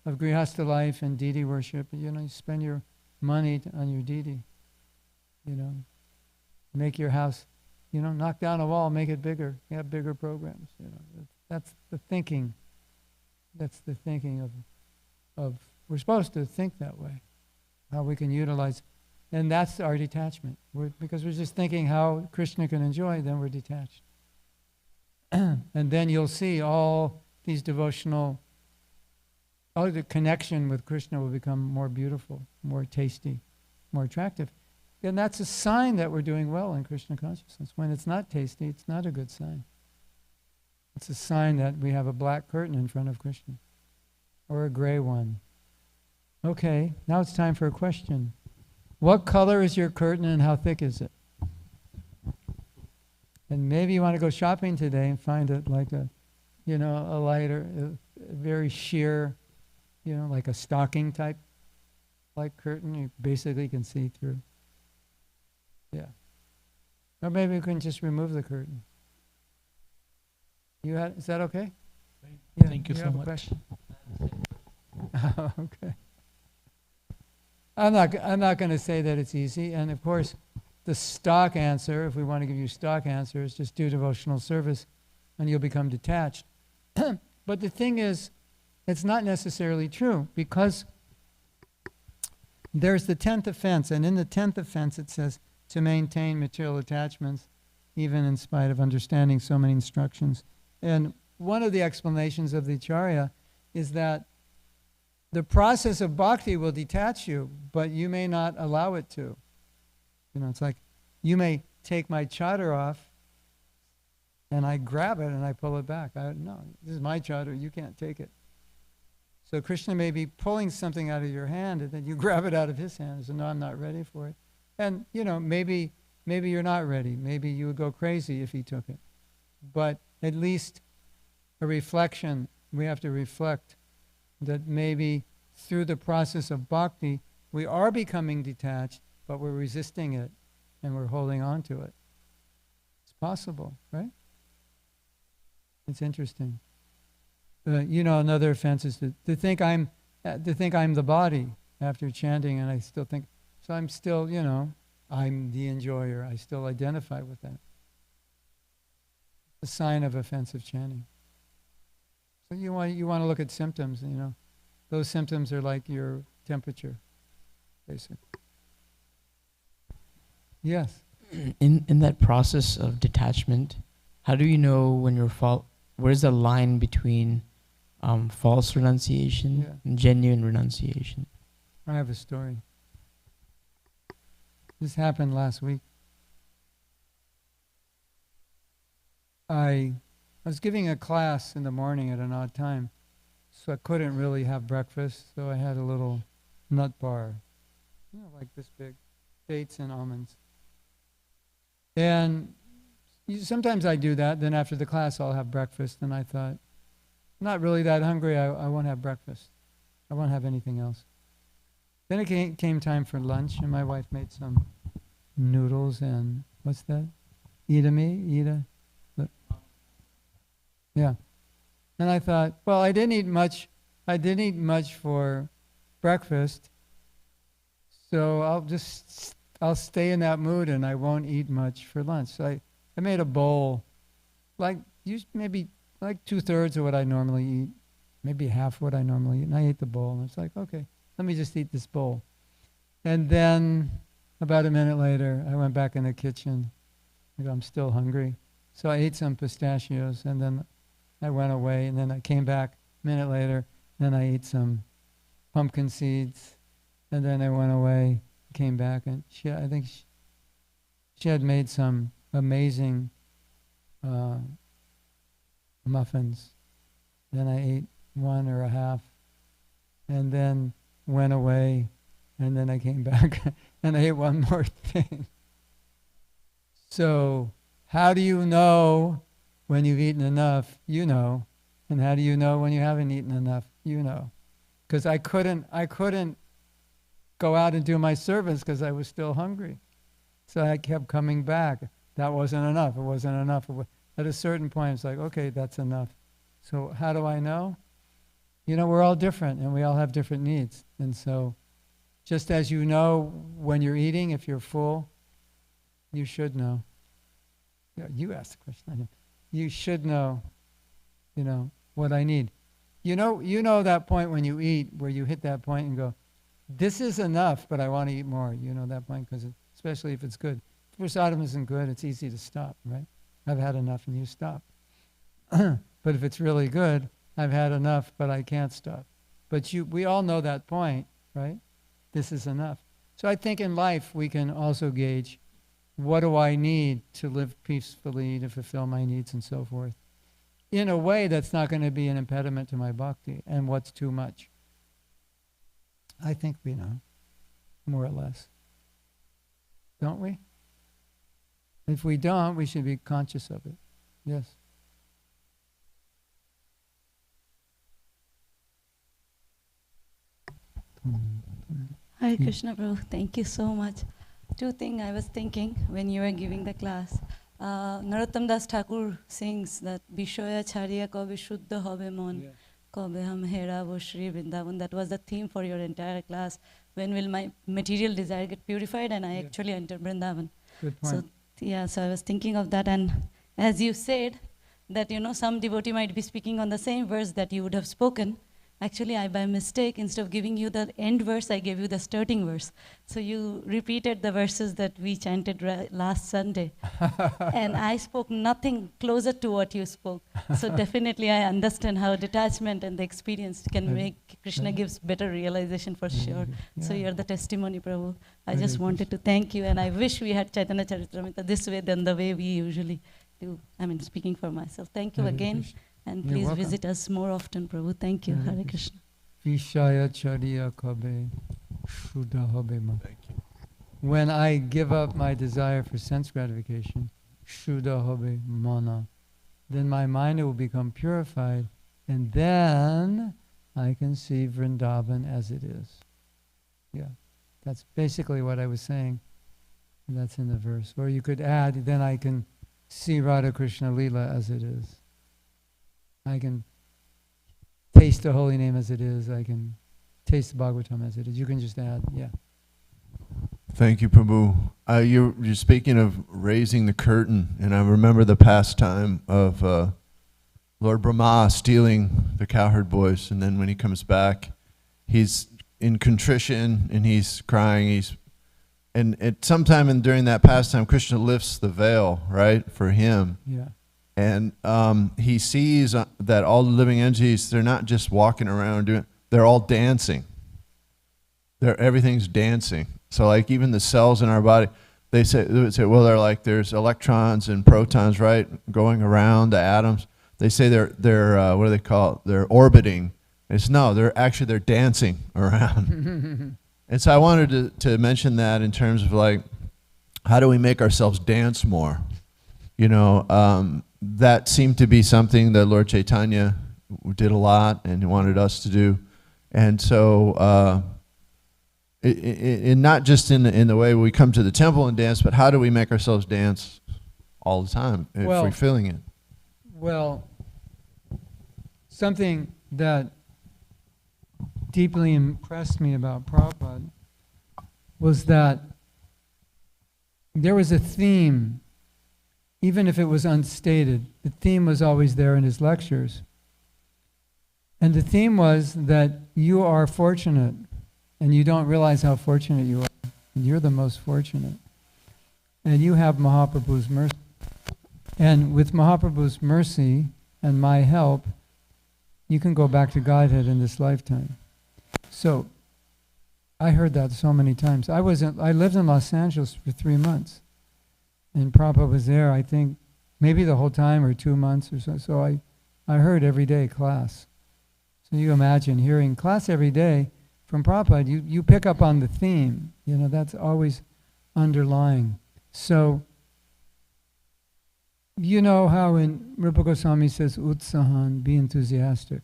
of grihastha life and deity worship. You spend your money on your deity. Make your house, knock down a wall, make it bigger. You have bigger programs. That's the thinking. That's the thinking of we're supposed to think that way. How we can utilize, and that's our detachment. Because we're just thinking how Krishna can enjoy, then we're detached. And then you'll see all these devotional, all the connection with Krishna will become more beautiful, more tasty, more attractive. And that's a sign that we're doing well in Krishna consciousness. When it's not tasty, it's not a good sign. It's a sign that we have a black curtain in front of Krishna, or a gray one. Okay, now it's time for a question. What color is your curtain and how thick is it? And maybe you want to go shopping today and find it like a lighter, a very sheer, like a stocking type like curtain. You basically can see through. Yeah. Or maybe we can just remove the curtain. Is that okay? Yeah, Thank you so have a much. question? Okay. I'm not going to say that it's easy, and of course, the stock answer. If we want to give you stock answers, just do devotional service and you'll become detached. But the thing is, it's not necessarily true, because there's the 10th offense, and in the 10th offense it says to maintain material attachments even in spite of understanding so many instructions. And one of the explanations of the Acharya is that the process of bhakti will detach you, but you may not allow it to. You know, it's like you may take my chadar off and I grab it and I pull it back. No, this is my chadar, you can't take it. So Krishna may be pulling something out of your hand and then you grab it out of his hand and say, no, I'm not ready for it. And, you know, maybe you're not ready. Maybe you would go crazy if he took it. But at least a reflection, we have to reflect that maybe through the process of bhakti, we are becoming detached, but we're resisting it and we're holding on to it. It's possible, right? It's interesting. You know, another offense is to think I'm the body after chanting, and I still think, so I'm still, you know, I'm the enjoyer. I still identify with that. A sign of offensive chanting. So you want to look at symptoms, you know. Those symptoms are like your temperature, basically. Yes. In that process of detachment, how do you know when you're where's the line between false renunciation and genuine renunciation? I have a story. This happened last week. I was giving a class in the morning at an odd time, so I couldn't really have breakfast, so I had a little nut bar, you know, like this big, dates and almonds. And sometimes I do that, then after the class I'll have breakfast, and I thought, I'm not really that hungry, I won't have breakfast. I won't have anything else. Then it came time for lunch, and my wife made some noodles and, what's that? Ida? Yeah. And I thought, well, I didn't eat much for breakfast, so I'll stay in that mood and I won't eat much for lunch. So I made a bowl, maybe like 2/3 of what I normally eat, maybe half what I normally eat, and I ate the bowl, and it's like, okay, let me just eat this bowl. And then about a minute later, I went back in the kitchen. I'm still hungry. So I ate some pistachios, and then I went away, and then I came back a minute later, and I ate some pumpkin seeds, and then I went away, came back, and I think she had made some amazing muffins. Then I ate one or a half, and then went away, and then I came back, and I ate one more thing. So how do you know when you've eaten enough? You know. And how do you know when you haven't eaten enough? You know. Because I couldn't go out and do my service because I was still hungry. So I kept coming back. That wasn't enough. It wasn't enough. At a certain point, it's like, okay, that's enough. So how do I know? You know, we're all different, and we all have different needs. And so just as you know when you're eating, if you're full, you should know. Yeah, you asked the question, I didn't. You should know, you know, what I need. You know that point when you eat, where you hit that point and go, this is enough, but I want to eat more. You know that point, because especially if it's good. If prasadam isn't good, it's easy to stop, right? I've had enough, and you stop. But if it's really good, I've had enough, but I can't stop. But we all know that point, right? This is enough. So I think in life we can also gauge, what do I need to live peacefully, to fulfill my needs, and so forth, in a way that's not going to be an impediment to my bhakti, and what's too much. I think we know, more or less. Don't we? If we don't, we should be conscious of it. Yes. Hare Krishna Prabhu, thank you so much. Two things I was thinking when you were giving the class. Narottam Das Thakur sings that Bishoya Chariya Kabe Shuddha Hobe Mon, Kabe Ham Herabo Shri Vrindavan. That was the theme for your entire class. When will my material desire get purified and I actually enter Vrindavan? Good So point. yeah, so I was thinking of that, and as you said, that some devotee might be speaking on the same verse that you would have spoken. Actually, I by mistake, instead of giving you the end verse, I gave you the starting verse. So you repeated the verses that we chanted last Sunday. And I spoke nothing closer to what you spoke. So definitely I understand how detachment and the experience can make Krishna gives better realization for sure. So Yeah. you're the testimony, Prabhu. I Hare just wanted to thank you, and I wish we had Chaitanya Charitamrita this way than the way we usually do. I mean, speaking for myself. Thank you Hare again, Krishna. and You're please welcome. visit us more often, Prabhu. Thank you. Hare Hare Krishna. Krishna. Vishaya chariya kabe shuddha hobe ma. Thank you. When I give up my desire for sense gratification, shuddha hobe mana, then my mind will become purified, and then I can see Vrindavan as it is. Yeah, that's basically what I was saying. That's in the verse. Or you could add, then I can see Radha Krishna Leela as it is. I can taste the holy name as it is. I can taste the Bhagavatam as it is. You can just add, yeah. Thank you, Prabhu. You're speaking of raising the curtain, and I remember the pastime of Lord Brahma stealing the cowherd boys, and then when he comes back, he's in contrition and he's crying. And at sometime during that pastime, Krishna lifts the veil, right, for him. Yeah. And he sees that all the living entities, they're not just walking around they're all dancing. Everything's dancing. So like even the cells in our body, they would say, well, they're like, there's electrons and protons, right, going around the atoms. They say they're what do they call it? They're orbiting. They're dancing around. And so I wanted to mention that in terms of like, how do we make ourselves dance more? That seemed to be something that Lord Chaitanya did a lot and he wanted us to do. And so, not just in the way we come to the temple and dance, but how do we make ourselves dance all the time if we're feeling it? Well, something that deeply impressed me about Prabhupada was that there was a theme, even if it was unstated. The theme was always there in his lectures. And the theme was that you are fortunate, and you don't realize how fortunate you are. And you're the most fortunate. And you have Mahaprabhu's mercy. And with Mahaprabhu's mercy and my help, you can go back to Godhead in this lifetime. So, I heard that so many times. I lived in Los Angeles for 3 months. And Prabhupada was there, I think, maybe the whole time or 2 months or so. So I heard every day class. So you imagine hearing class every day from Prabhupada, you pick up on the theme. That's always underlying. So, you know how in Rupa Goswami says, Utsahan, be enthusiastic.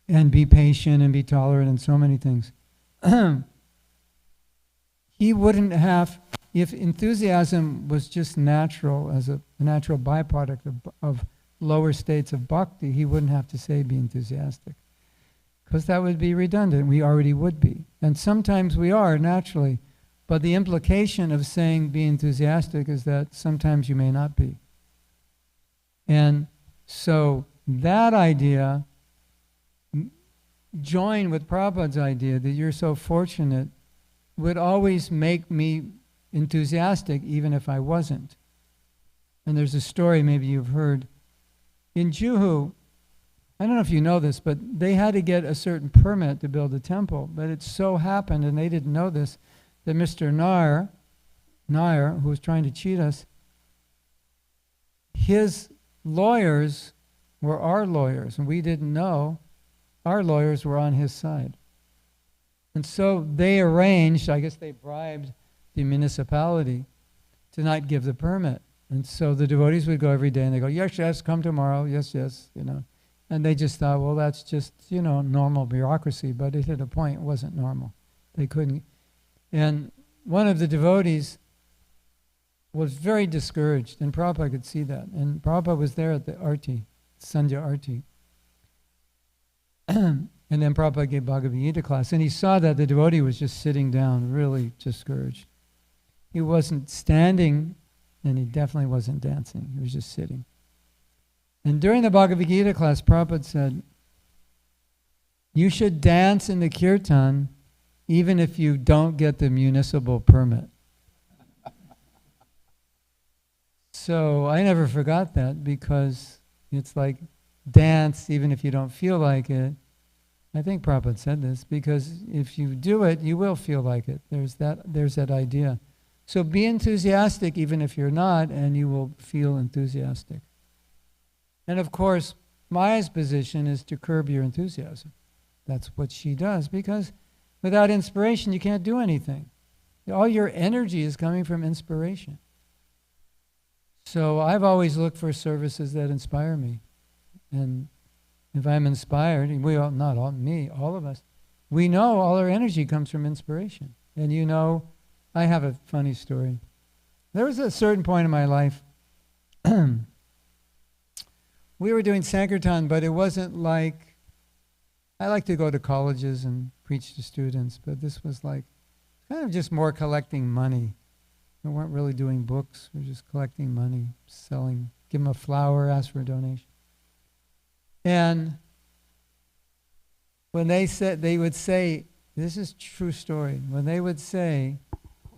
And be patient and be tolerant and so many things. He wouldn't have, if enthusiasm was just natural, as a natural byproduct of lower states of bhakti, he wouldn't have to say be enthusiastic. Because that would be redundant. We already would be. And sometimes we are, naturally. But the implication of saying be enthusiastic is that sometimes you may not be. And so that idea, joined with Prabhupada's idea that you're so fortunate, would always make me enthusiastic even if I wasn't. And there's a story maybe you've heard. In Juhu, I don't know if you know this, but they had to get a certain permit to build a temple. But it so happened, and they didn't know this, that Mr. Nair, who was trying to cheat us, his lawyers were our lawyers, and we didn't know. Our lawyers were on his side. And so they arranged, I guess they bribed the municipality to not give the permit. And so the devotees would go every day and they go, yes, yes, come tomorrow, yes, yes, And they just thought, well, that's just, normal bureaucracy. But it hit a point, it wasn't normal. They couldn't. And one of the devotees was very discouraged, and Prabhupada could see that. And Prabhupada was there at the Arti, Sandhya Arti. And then Prabhupada gave Bhagavad Gita class, and he saw that the devotee was just sitting down, really discouraged. He wasn't standing, and he definitely wasn't dancing. He was just sitting. And during the Bhagavad Gita class, Prabhupada said, you should dance in the kirtan even if you don't get the municipal permit. So I never forgot that, because it's like dance even if you don't feel like it. I think Prabhupada said this, because if you do it, you will feel like it. There's that idea. So be enthusiastic even if you're not, and you will feel enthusiastic. And of course, Maya's position is to curb your enthusiasm. That's what she does, because without inspiration, you can't do anything. All your energy is coming from inspiration. So I've always looked for services that inspire me. And if I'm inspired, and all of us, we know all our energy comes from inspiration. And you know, I have a funny story. There was a certain point in my life, we were doing Sankirtan, but it wasn't like, I like to go to colleges and preach to students, but this was like kind of just more collecting money. We weren't really doing books, we were just collecting money, selling, give them a flower, ask for a donation. And when they would say, this is true story, when they would say,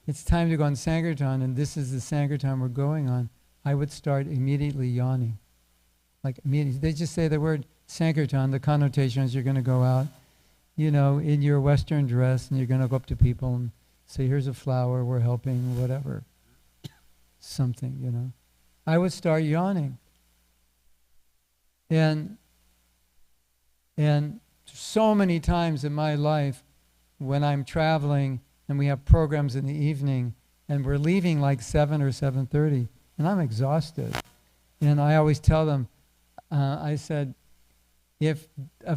it's time to go on Sankirtan, and this is the Sankirtan we're going on, I would start immediately yawning. Like immediately, they just say the word Sankirtan, the connotation is you're going to go out, you know, in your Western dress, and you're going to go up to people and say, here's a flower, we're helping, whatever. Something, you know. I would start yawning. And so many times in my life, when I'm traveling and we have programs in the evening, and we're leaving like 7 or 7:30, and I'm exhausted. And I always tell them, I said, if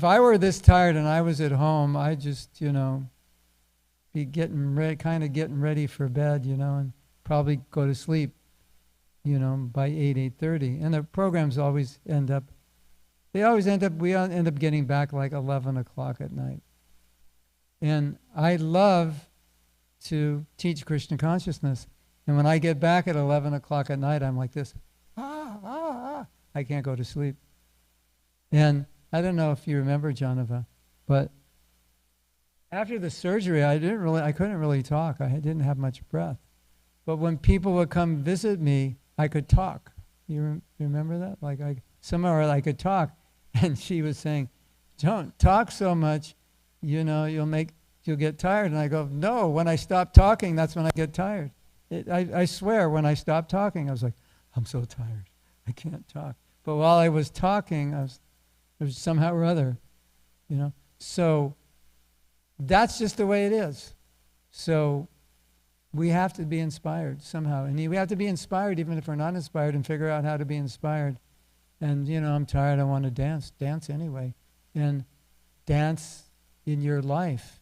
I were this tired and I was at home, I'd just, you know, be getting ready for bed, you know, and probably go to sleep, you know, by 8:30. And the programs always we end up getting back like 11 o'clock at night. And I love to teach Krishna consciousness. And when I get back at 11 o'clock at night, I'm like this, I can't go to sleep. And I don't know if you remember, Janava, but after the surgery, I couldn't really talk. I didn't have much breath. But when people would come visit me, I could talk. You remember that? Like somehow I could talk. And she was saying, don't talk so much, you know, you'll get tired. And I go, no, when I stop talking, that's when I get tired. I swear, when I stopped talking, I was like, I'm so tired. I can't talk. But while I was talking, it was somehow or other, you know. So that's just the way it is. So we have to be inspired somehow. And we have to be inspired even if we're not inspired, and figure out how to be inspired. And, you know, I'm tired, I want to dance. Dance anyway. And dance in your life,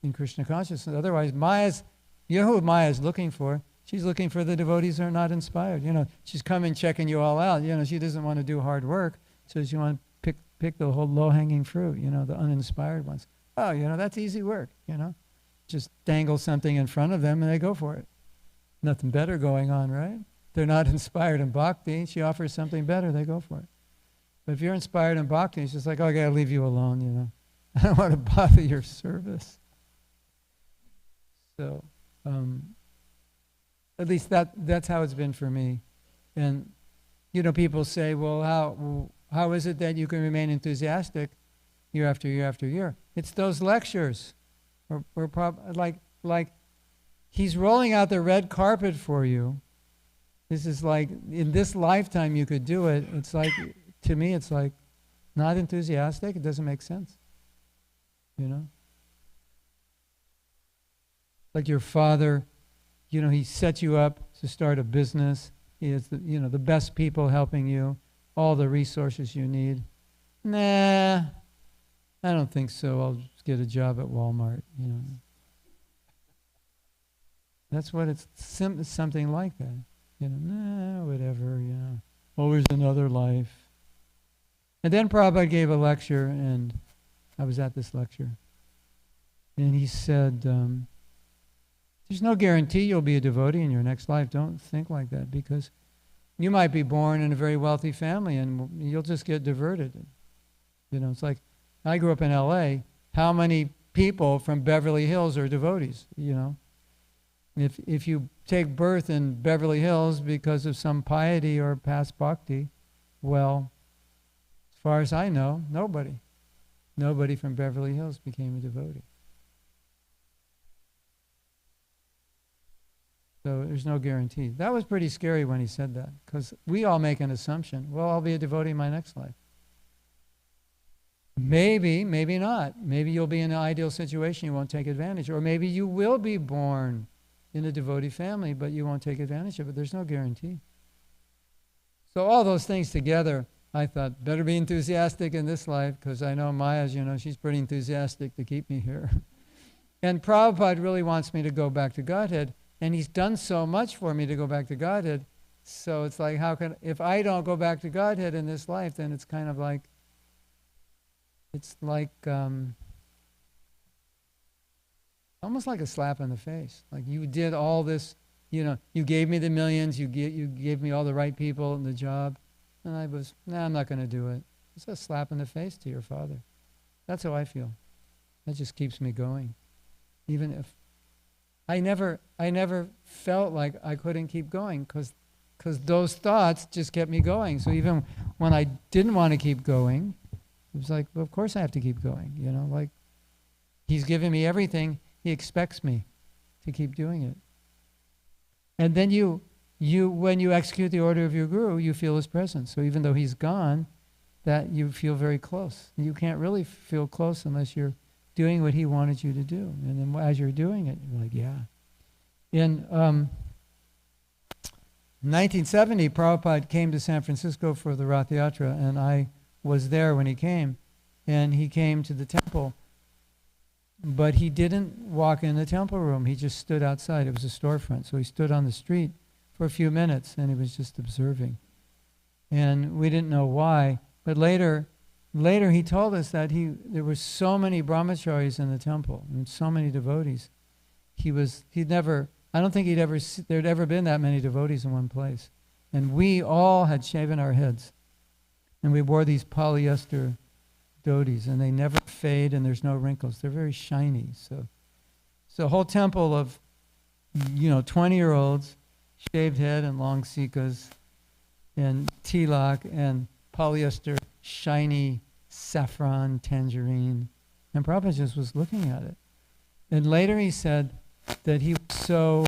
in Krishna consciousness. Otherwise, you know who Maya is looking for? She's looking for the devotees who are not inspired. You know, she's coming checking you all out. You know, she doesn't want to do hard work, so she wants to pick the whole low-hanging fruit, you know, the uninspired ones. Oh, you know, that's easy work, you know. Just dangle something in front of them and they go for it. Nothing better going on, right? They're not inspired in bhakti. She offers something better, they go for it. But if you're inspired in bhakti, it's just like, okay, I'll leave you alone, you know. I don't want to bother your service. So, at least that's how it's been for me. And, you know, people say, well, how is it that you can remain enthusiastic year after year after year? It's those lectures. Like he's rolling out the red carpet for you. This is like, in this lifetime you could do it. It's like, to me, it's like not enthusiastic. It doesn't make sense. You know? Like your father, you know, he set you up to start a business. He has the best people helping you, all the resources you need. Nah, I don't think so. I'll just get a job at Walmart, you know. That's what it's something like that. You know, nah, whatever, you know. Always another life. And then Prabhupada gave a lecture, and I was at this lecture. And he said, There's no guarantee you'll be a devotee in your next life. Don't think like that, because you might be born in a very wealthy family and you'll just get diverted. You know, it's like, I grew up in LA. How many people from Beverly Hills are devotees, you know? If you take birth in Beverly Hills because of some piety or past bhakti, well, as far as I know, nobody from Beverly Hills became a devotee. So there's no guarantee. That was pretty scary when he said that, because we all make an assumption. Well, I'll be a devotee in my next life. Maybe, maybe not. Maybe you'll be in an ideal situation, you won't take advantage. Or maybe you will be born in a devotee family, but you won't take advantage of it. There's no guarantee. So all those things together, I thought, better be enthusiastic in this life, because I know Maya's, you know, she's pretty enthusiastic to keep me here. And Prabhupada really wants me to go back to Godhead, and he's done so much for me to go back to Godhead. So it's like, if I don't go back to Godhead in this life, then it's kind of like, almost like a slap in the face. Like, you did all this, you know, you gave me the millions, you gave me all the right people and the job, and I'm not going to do it. It's a slap in the face to your father. That's how I feel. That just keeps me going. Even if I never felt like I couldn't keep going, because those thoughts just kept me going. So even when I didn't want to keep going, it was like, well, of course I have to keep going, you know, like, he's given me everything, he expects me to keep doing it. And then when you execute the order of your guru, you feel his presence. So even though he's gone, that you feel very close. You can't really feel close unless you're doing what he wanted you to do. And then as you're doing it, you're like, yeah. In 1970, Prabhupada came to San Francisco for the Rath Yatra, and I was there when he came, and he came to the temple, but he didn't walk in the temple room. He just stood outside. It was a storefront, so he stood on the street for a few minutes, and he was just observing. And we didn't know why, but later he told us that there were so many brahmacharis in the temple and so many devotees. I don't think there'd ever been that many devotees in one place. And we all had shaven our heads. And we wore these polyester dhotis, and they never fade, and there's no wrinkles. They're very shiny. So a whole temple of, 20-year-olds, shaved head and long sikas, and tilak, and polyester, shiny saffron tangerine. And Prabhupada just was looking at it. And later he said that he was so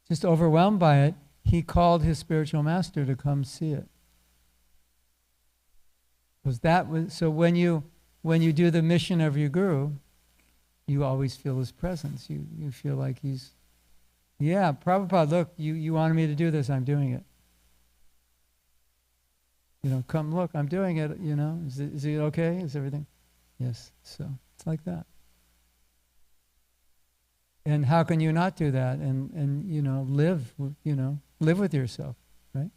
just overwhelmed by it, he called his spiritual master to come see it. So when you do the mission of your guru, you always feel his presence. You feel like he's, yeah, Prabhupada, look, you wanted me to do this, I'm doing it. Come look, I'm doing it, Is it okay? Is everything? Yes, so it's like that. And how can you not do that and live with yourself, right?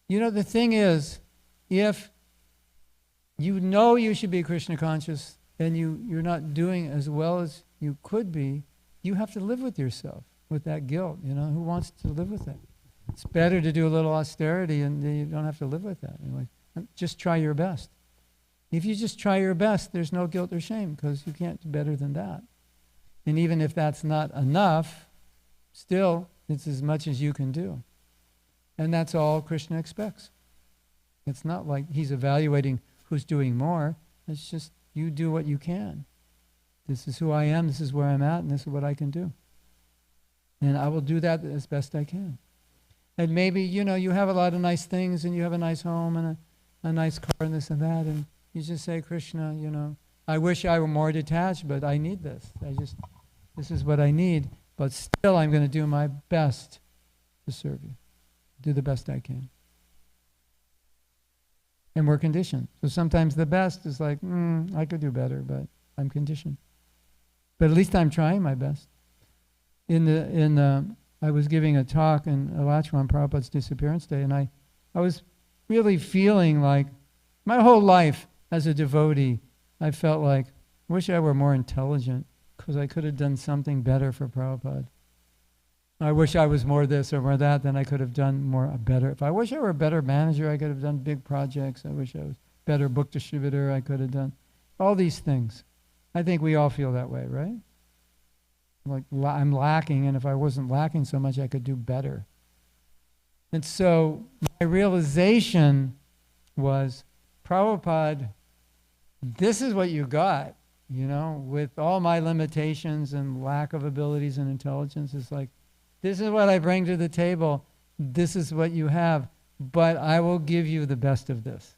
The thing is, if you should be Krishna conscious and you're not doing as well as you could be, you have to live with yourself, with that guilt. Who wants to live with it? It's better to do a little austerity and you don't have to live with that. Just try your best. If you just try your best, there's no guilt or shame, because you can't do better than that. And even if that's not enough, still, it's as much as you can do. And that's all Krishna expects. It's not like he's evaluating who's doing more. It's just you do what you can. This is who I am, this is where I'm at, and this is what I can do. And I will do that as best I can. And maybe, you have a lot of nice things, and you have a nice home, and a nice car, and this and that, and you just say, Krishna, I wish I were more detached, but I need this. This is what I need, but still I'm going to do my best to serve you. Do the best I can. And we're conditioned. So sometimes the best is like, I could do better, but I'm conditioned. But at least I'm trying my best. I was giving a talk in Alachua on Prabhupada's disappearance day, and I was really feeling like my whole life as a devotee, I felt like, I wish I were more intelligent, because I could have done something better for Prabhupada. I wish I was more this or more that, then I could have done more better. If I wish I were a better manager, I could have done big projects. I wish I was a better book distributor, I could have done all these things. I think we all feel that way, right? Like I'm lacking, and if I wasn't lacking so much, I could do better. And so my realization was, Prabhupada, this is what you got, you know, with all my limitations and lack of abilities and intelligence. It's like, this is what I bring to the table. This is what you have, but I will give you the best of this.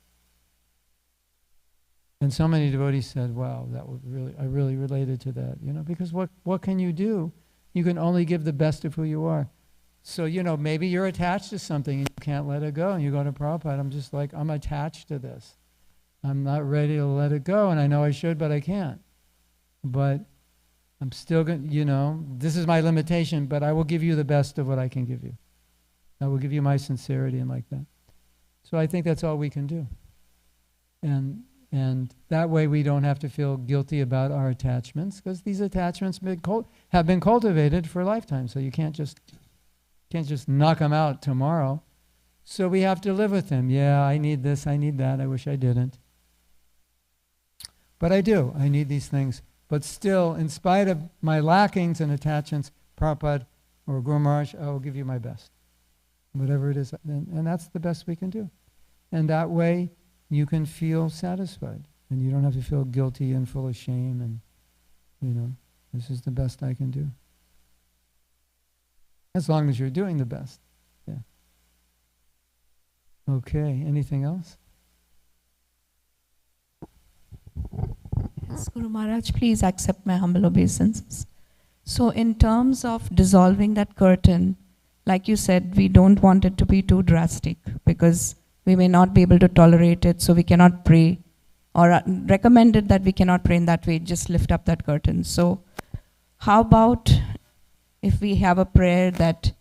And so many devotees said, wow, that was really, I really related to that, you know, because what can you do? You can only give the best of who you are. So, you know, maybe you're attached to something and you can't let it go, and you go to Prabhupada, I'm just like, I'm attached to this. I'm not ready to let it go, and I know I should, but I can't. But I'm still going to, you know, this is my limitation, but I will give you the best of what I can give you. I will give you my sincerity and like that. So I think that's all we can do. And that way we don't have to feel guilty about our attachments, because these attachments have been cultivated for a lifetime, so you can't just knock them out tomorrow. So we have to live with them. Yeah, I need this, I need that, I wish I didn't. But I do, I need these things. But still, in spite of my lackings and attachments, Prabhupada or Guru Maharaj, I will give you my best. Whatever it is, and that's the best we can do. And that way, you can feel satisfied. And you don't have to feel guilty and full of shame and, you know, this is the best I can do. As long as you're doing the best. Yeah. Okay, anything else? Yes, Guru Maharaj, please accept my humble obeisances. So in terms of dissolving that curtain, like you said, we don't want it to be too drastic because we may not be able to tolerate it, so we cannot pray, or recommended that we cannot pray in that way, just lift up that curtain. So how about if we have a prayer that,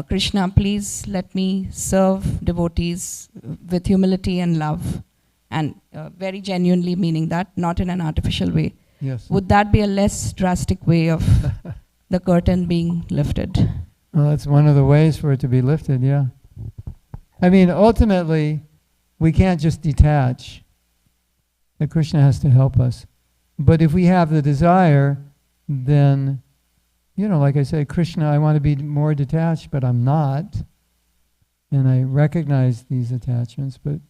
Krishna, please let me serve devotees with humility and love, and very genuinely meaning that, not in an artificial way. Yes. Would that be a less drastic way of the curtain being lifted? Well, that's one of the ways for it to be lifted, yeah. I mean, ultimately, we can't just detach. That Krishna has to help us. But if we have the desire, then, you know, like I say, Krishna, I want to be more detached, but I'm not. And I recognize these attachments, but,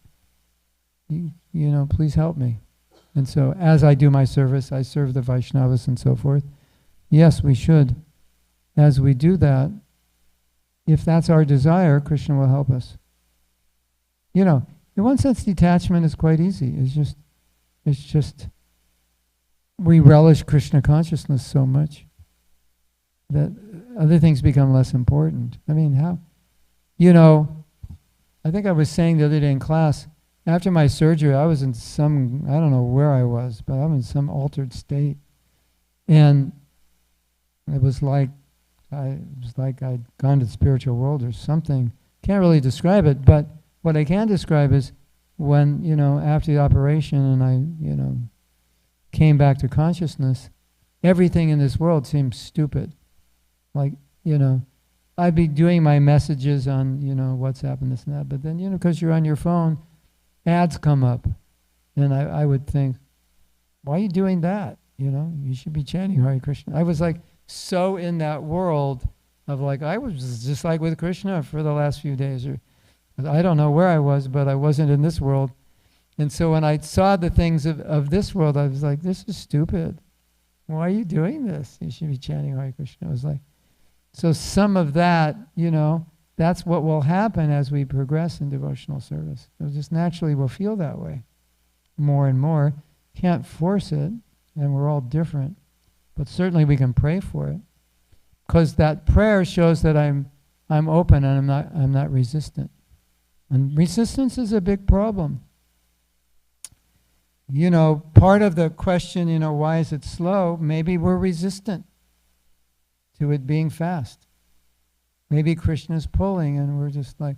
you know, please help me. And so as I do my service, I serve the Vaishnavas and so forth. Yes, we should. As we do that, if that's our desire, Krishna will help us. You know, in one sense, detachment is quite easy. It's just, we relish Krishna consciousness so much that other things become less important. I mean, how? You know, I think I was saying the other day in class, after my surgery, I was in some, I don't know where I was, but I'm in some altered state. And it was like I'd gone to the spiritual world or something. Can't really describe it, but what I can describe is when, you know, after the operation and I, you know, came back to consciousness, everything in this world seemed stupid. Like, you know, I'd be doing my messages on, you know, WhatsApp and this and that, but then, you know, because you're on your phone, ads come up. And I would think, why are you doing that? You know, you should be chanting Hare Krishna. I was like so in that world of like, I was just like with Krishna for the last few days. Or I don't know where I was, but I wasn't in this world. And so when I saw the things of this world, I was like, this is stupid. Why are you doing this? You should be chanting Hare Krishna. I was like, so some of that, you know, that's what will happen as we progress in devotional service. It just naturally will feel that way more and more. Can't force it, and we're all different. But certainly we can pray for it. Because that prayer shows that I'm open and I'm not resistant. And resistance is a big problem. You know, part of the question, you know, why is it slow? Maybe we're resistant to it being fast. Maybe Krishna's pulling and we're just like,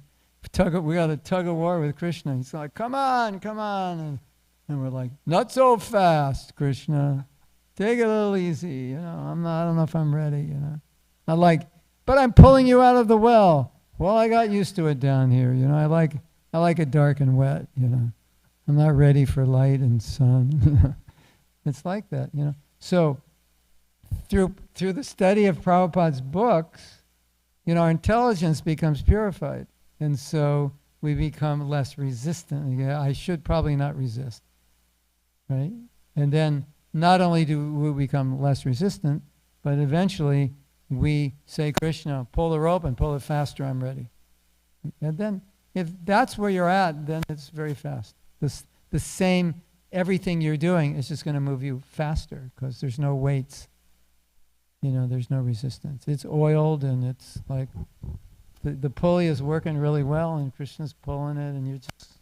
we got a tug of war with Krishna. He's like, come on, come on. And we're like, not so fast, Krishna. take it a little easy, you know, I don't know if I'm ready, you know. I like, but I'm pulling you out of the well. Well, I got used to it down here, you know. I like it dark and wet, you know. I'm not ready for light and sun. It's like that, you know. So through the study of Prabhupada's books, you know, our intelligence becomes purified. And so we become less resistant. Yeah, I should probably not resist, right? And then not only do we become less resistant, but eventually we say, Krishna, pull the rope and pull it faster, I'm ready. And then if that's where you're at, then it's very fast. The same, everything you're doing is just going to move you faster because there's no weights. You know, there's no resistance. It's oiled and it's like the pulley is working really well and Krishna's pulling it and you're just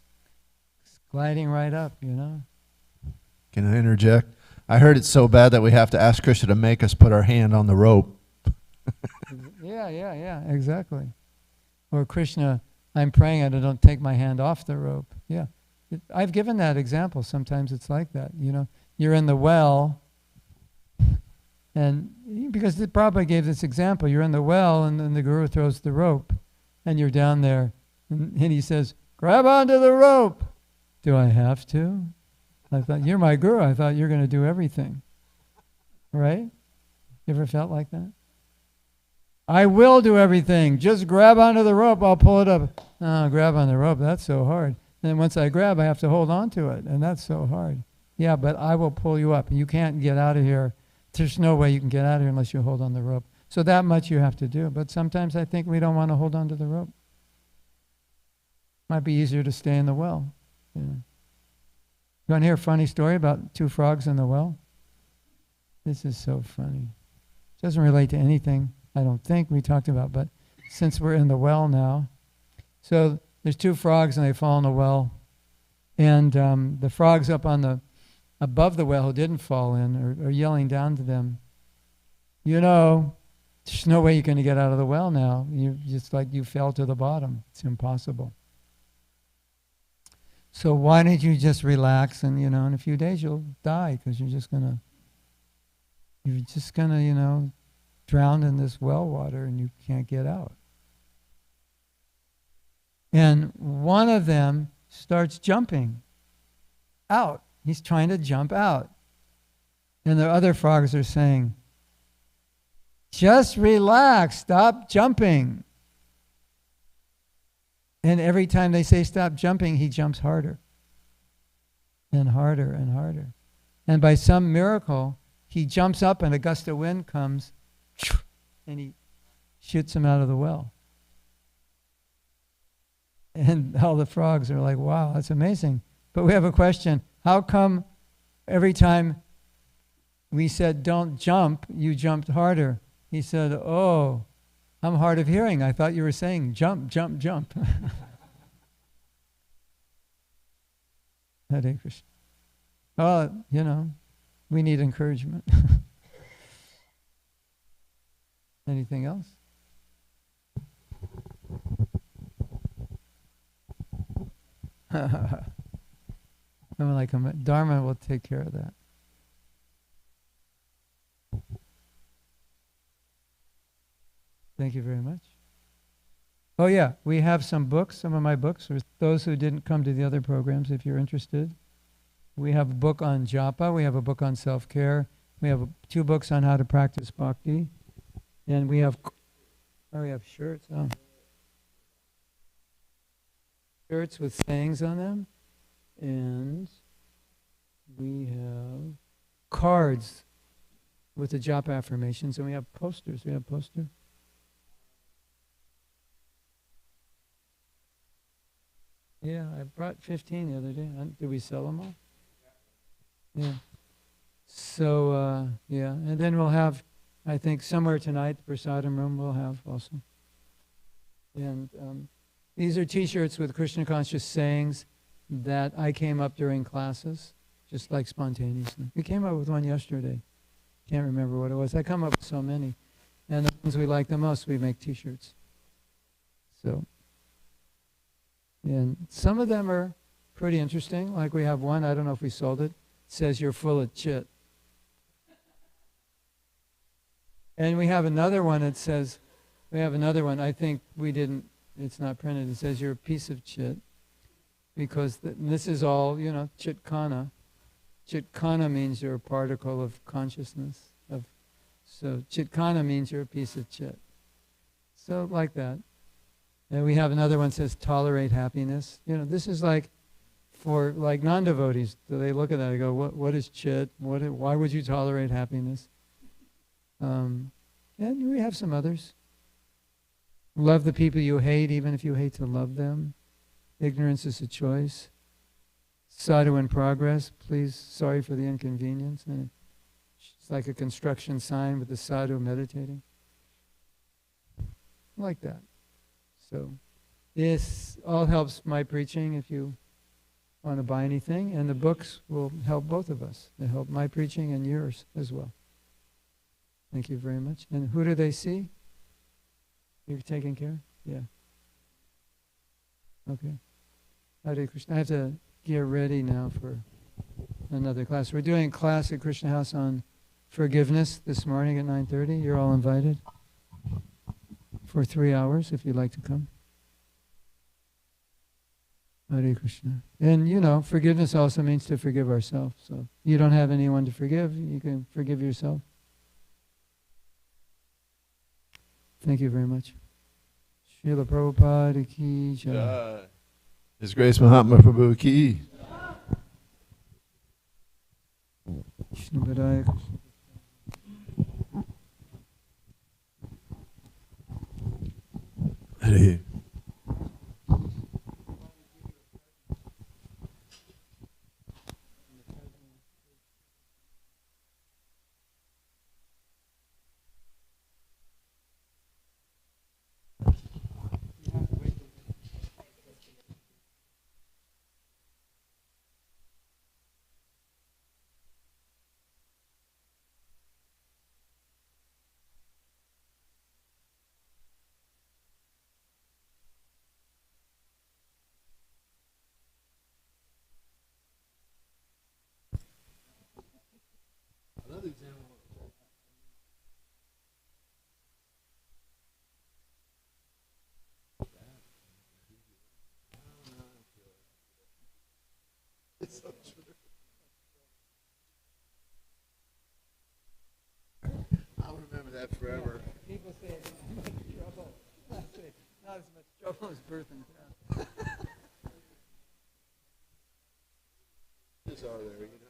gliding right up, you know. Can I interject? I heard it's so bad that we have to ask Krishna to make us put our hand on the rope. Yeah, exactly. Or Krishna, I'm praying and I don't take my hand off the rope. Yeah. I've given that example. Sometimes it's like that, you know. You're in the well, and because the Prabhupada gave this example, you're in the well and then the guru throws the rope and you're down there and he says, grab onto the rope. Do I have to? I thought, you're my guru. I thought you're going to do everything. Right? You ever felt like that? I will do everything. Just grab onto the rope. I'll pull it up. Oh, grab on the rope. That's so hard. And once I grab, I have to hold on to it. And that's so hard. Yeah, but I will pull you up. You can't get out of here. There's no way you can get out of here unless you hold on the rope. So that much you have to do. But sometimes I think we don't want to hold on to the rope. Might be easier to stay in the well. You know. You want to hear a funny story about two frogs in the well? This is so funny. It doesn't relate to anything I don't think we talked about, but since we're in the well now. So there's two frogs and they fall in the well. And the frogs up on above the well who didn't fall in are yelling down to them, you know, there's no way you're going to get out of the well now. You just like you fell to the bottom. It's impossible. So why don't you just relax and, you know, in a few days you'll die because you're just going to, you know, drown in this well water and you can't get out. And one of them starts jumping out. He's trying to jump out. And the other frogs are saying, just relax, stop jumping. And every time they say stop jumping, he jumps harder and harder and harder. And by some miracle, he jumps up and a gust of wind comes and he shoots him out of the well. And all the frogs are like, wow, that's amazing. But we have a question. How come every time we said don't jump, you jumped harder? He said, oh, I'm hard of hearing. I thought you were saying jump, jump, jump. Hare Krishna. Well, you know, we need encouragement. Anything else? I'm like, Dharma will take care of that. Thank you very much. Oh yeah, we have some books, some of my books, for those who didn't come to the other programs, if you're interested. We have a book on japa, we have a book on self-care, we have two books on how to practice bhakti, and we have shirts. Oh. Shirts with sayings on them, and we have cards with the japa affirmations, and we have posters. We have poster. Yeah, I brought 15 the other day. Did we sell them all? Yeah. So, yeah, and then we'll have, I think somewhere tonight, the prasadam room we'll have also. And these are t-shirts with Krishna conscious sayings that I came up during classes, just like spontaneously. We came up with one yesterday. Can't remember what it was. I come up with so many. And the ones we like the most, we make t-shirts. So, and some of them are pretty interesting. Like we have one, I don't know if we sold it. It says, you're full of chit. And we have another one that says, we have another one, I think we didn't, it's not printed, it says you're a piece of chit. Because this is all, chitkana. Chitkana means you're a particle of consciousness. So chitkana means you're a piece of chit. So like that. And we have another one that says tolerate happiness. This is like for like non-devotees. Do they look at that and go, what is chit? Why would you tolerate happiness? And we have some others. Love the people you hate, even if you hate to love them. Ignorance is a choice. Sadhu in progress, please, sorry for the inconvenience. And it's like a construction sign with the sadhu meditating. Like that. So this all helps my preaching if you want to buy anything. And the books will help both of us. They help my preaching and yours as well. Thank you very much. And who do they see? You're taking care? Yeah. Okay. Hare Krishna. I have to get ready now for another class. We're doing a class at Krishna House on forgiveness this morning at 9:30. You're all invited for 3 hours if you'd like to come. Hare Krishna. And forgiveness also means to forgive ourselves. So you don't have anyone to forgive, you can forgive yourself. Thank you very much. Srila Prabhupada ki jai. His Grace Mahatma Prabhu ki. Krishna Padaya Krishna. Hare. It's so true. I'll remember that forever. People say it's not much trouble. Not as much trouble as birth and death. It's all there.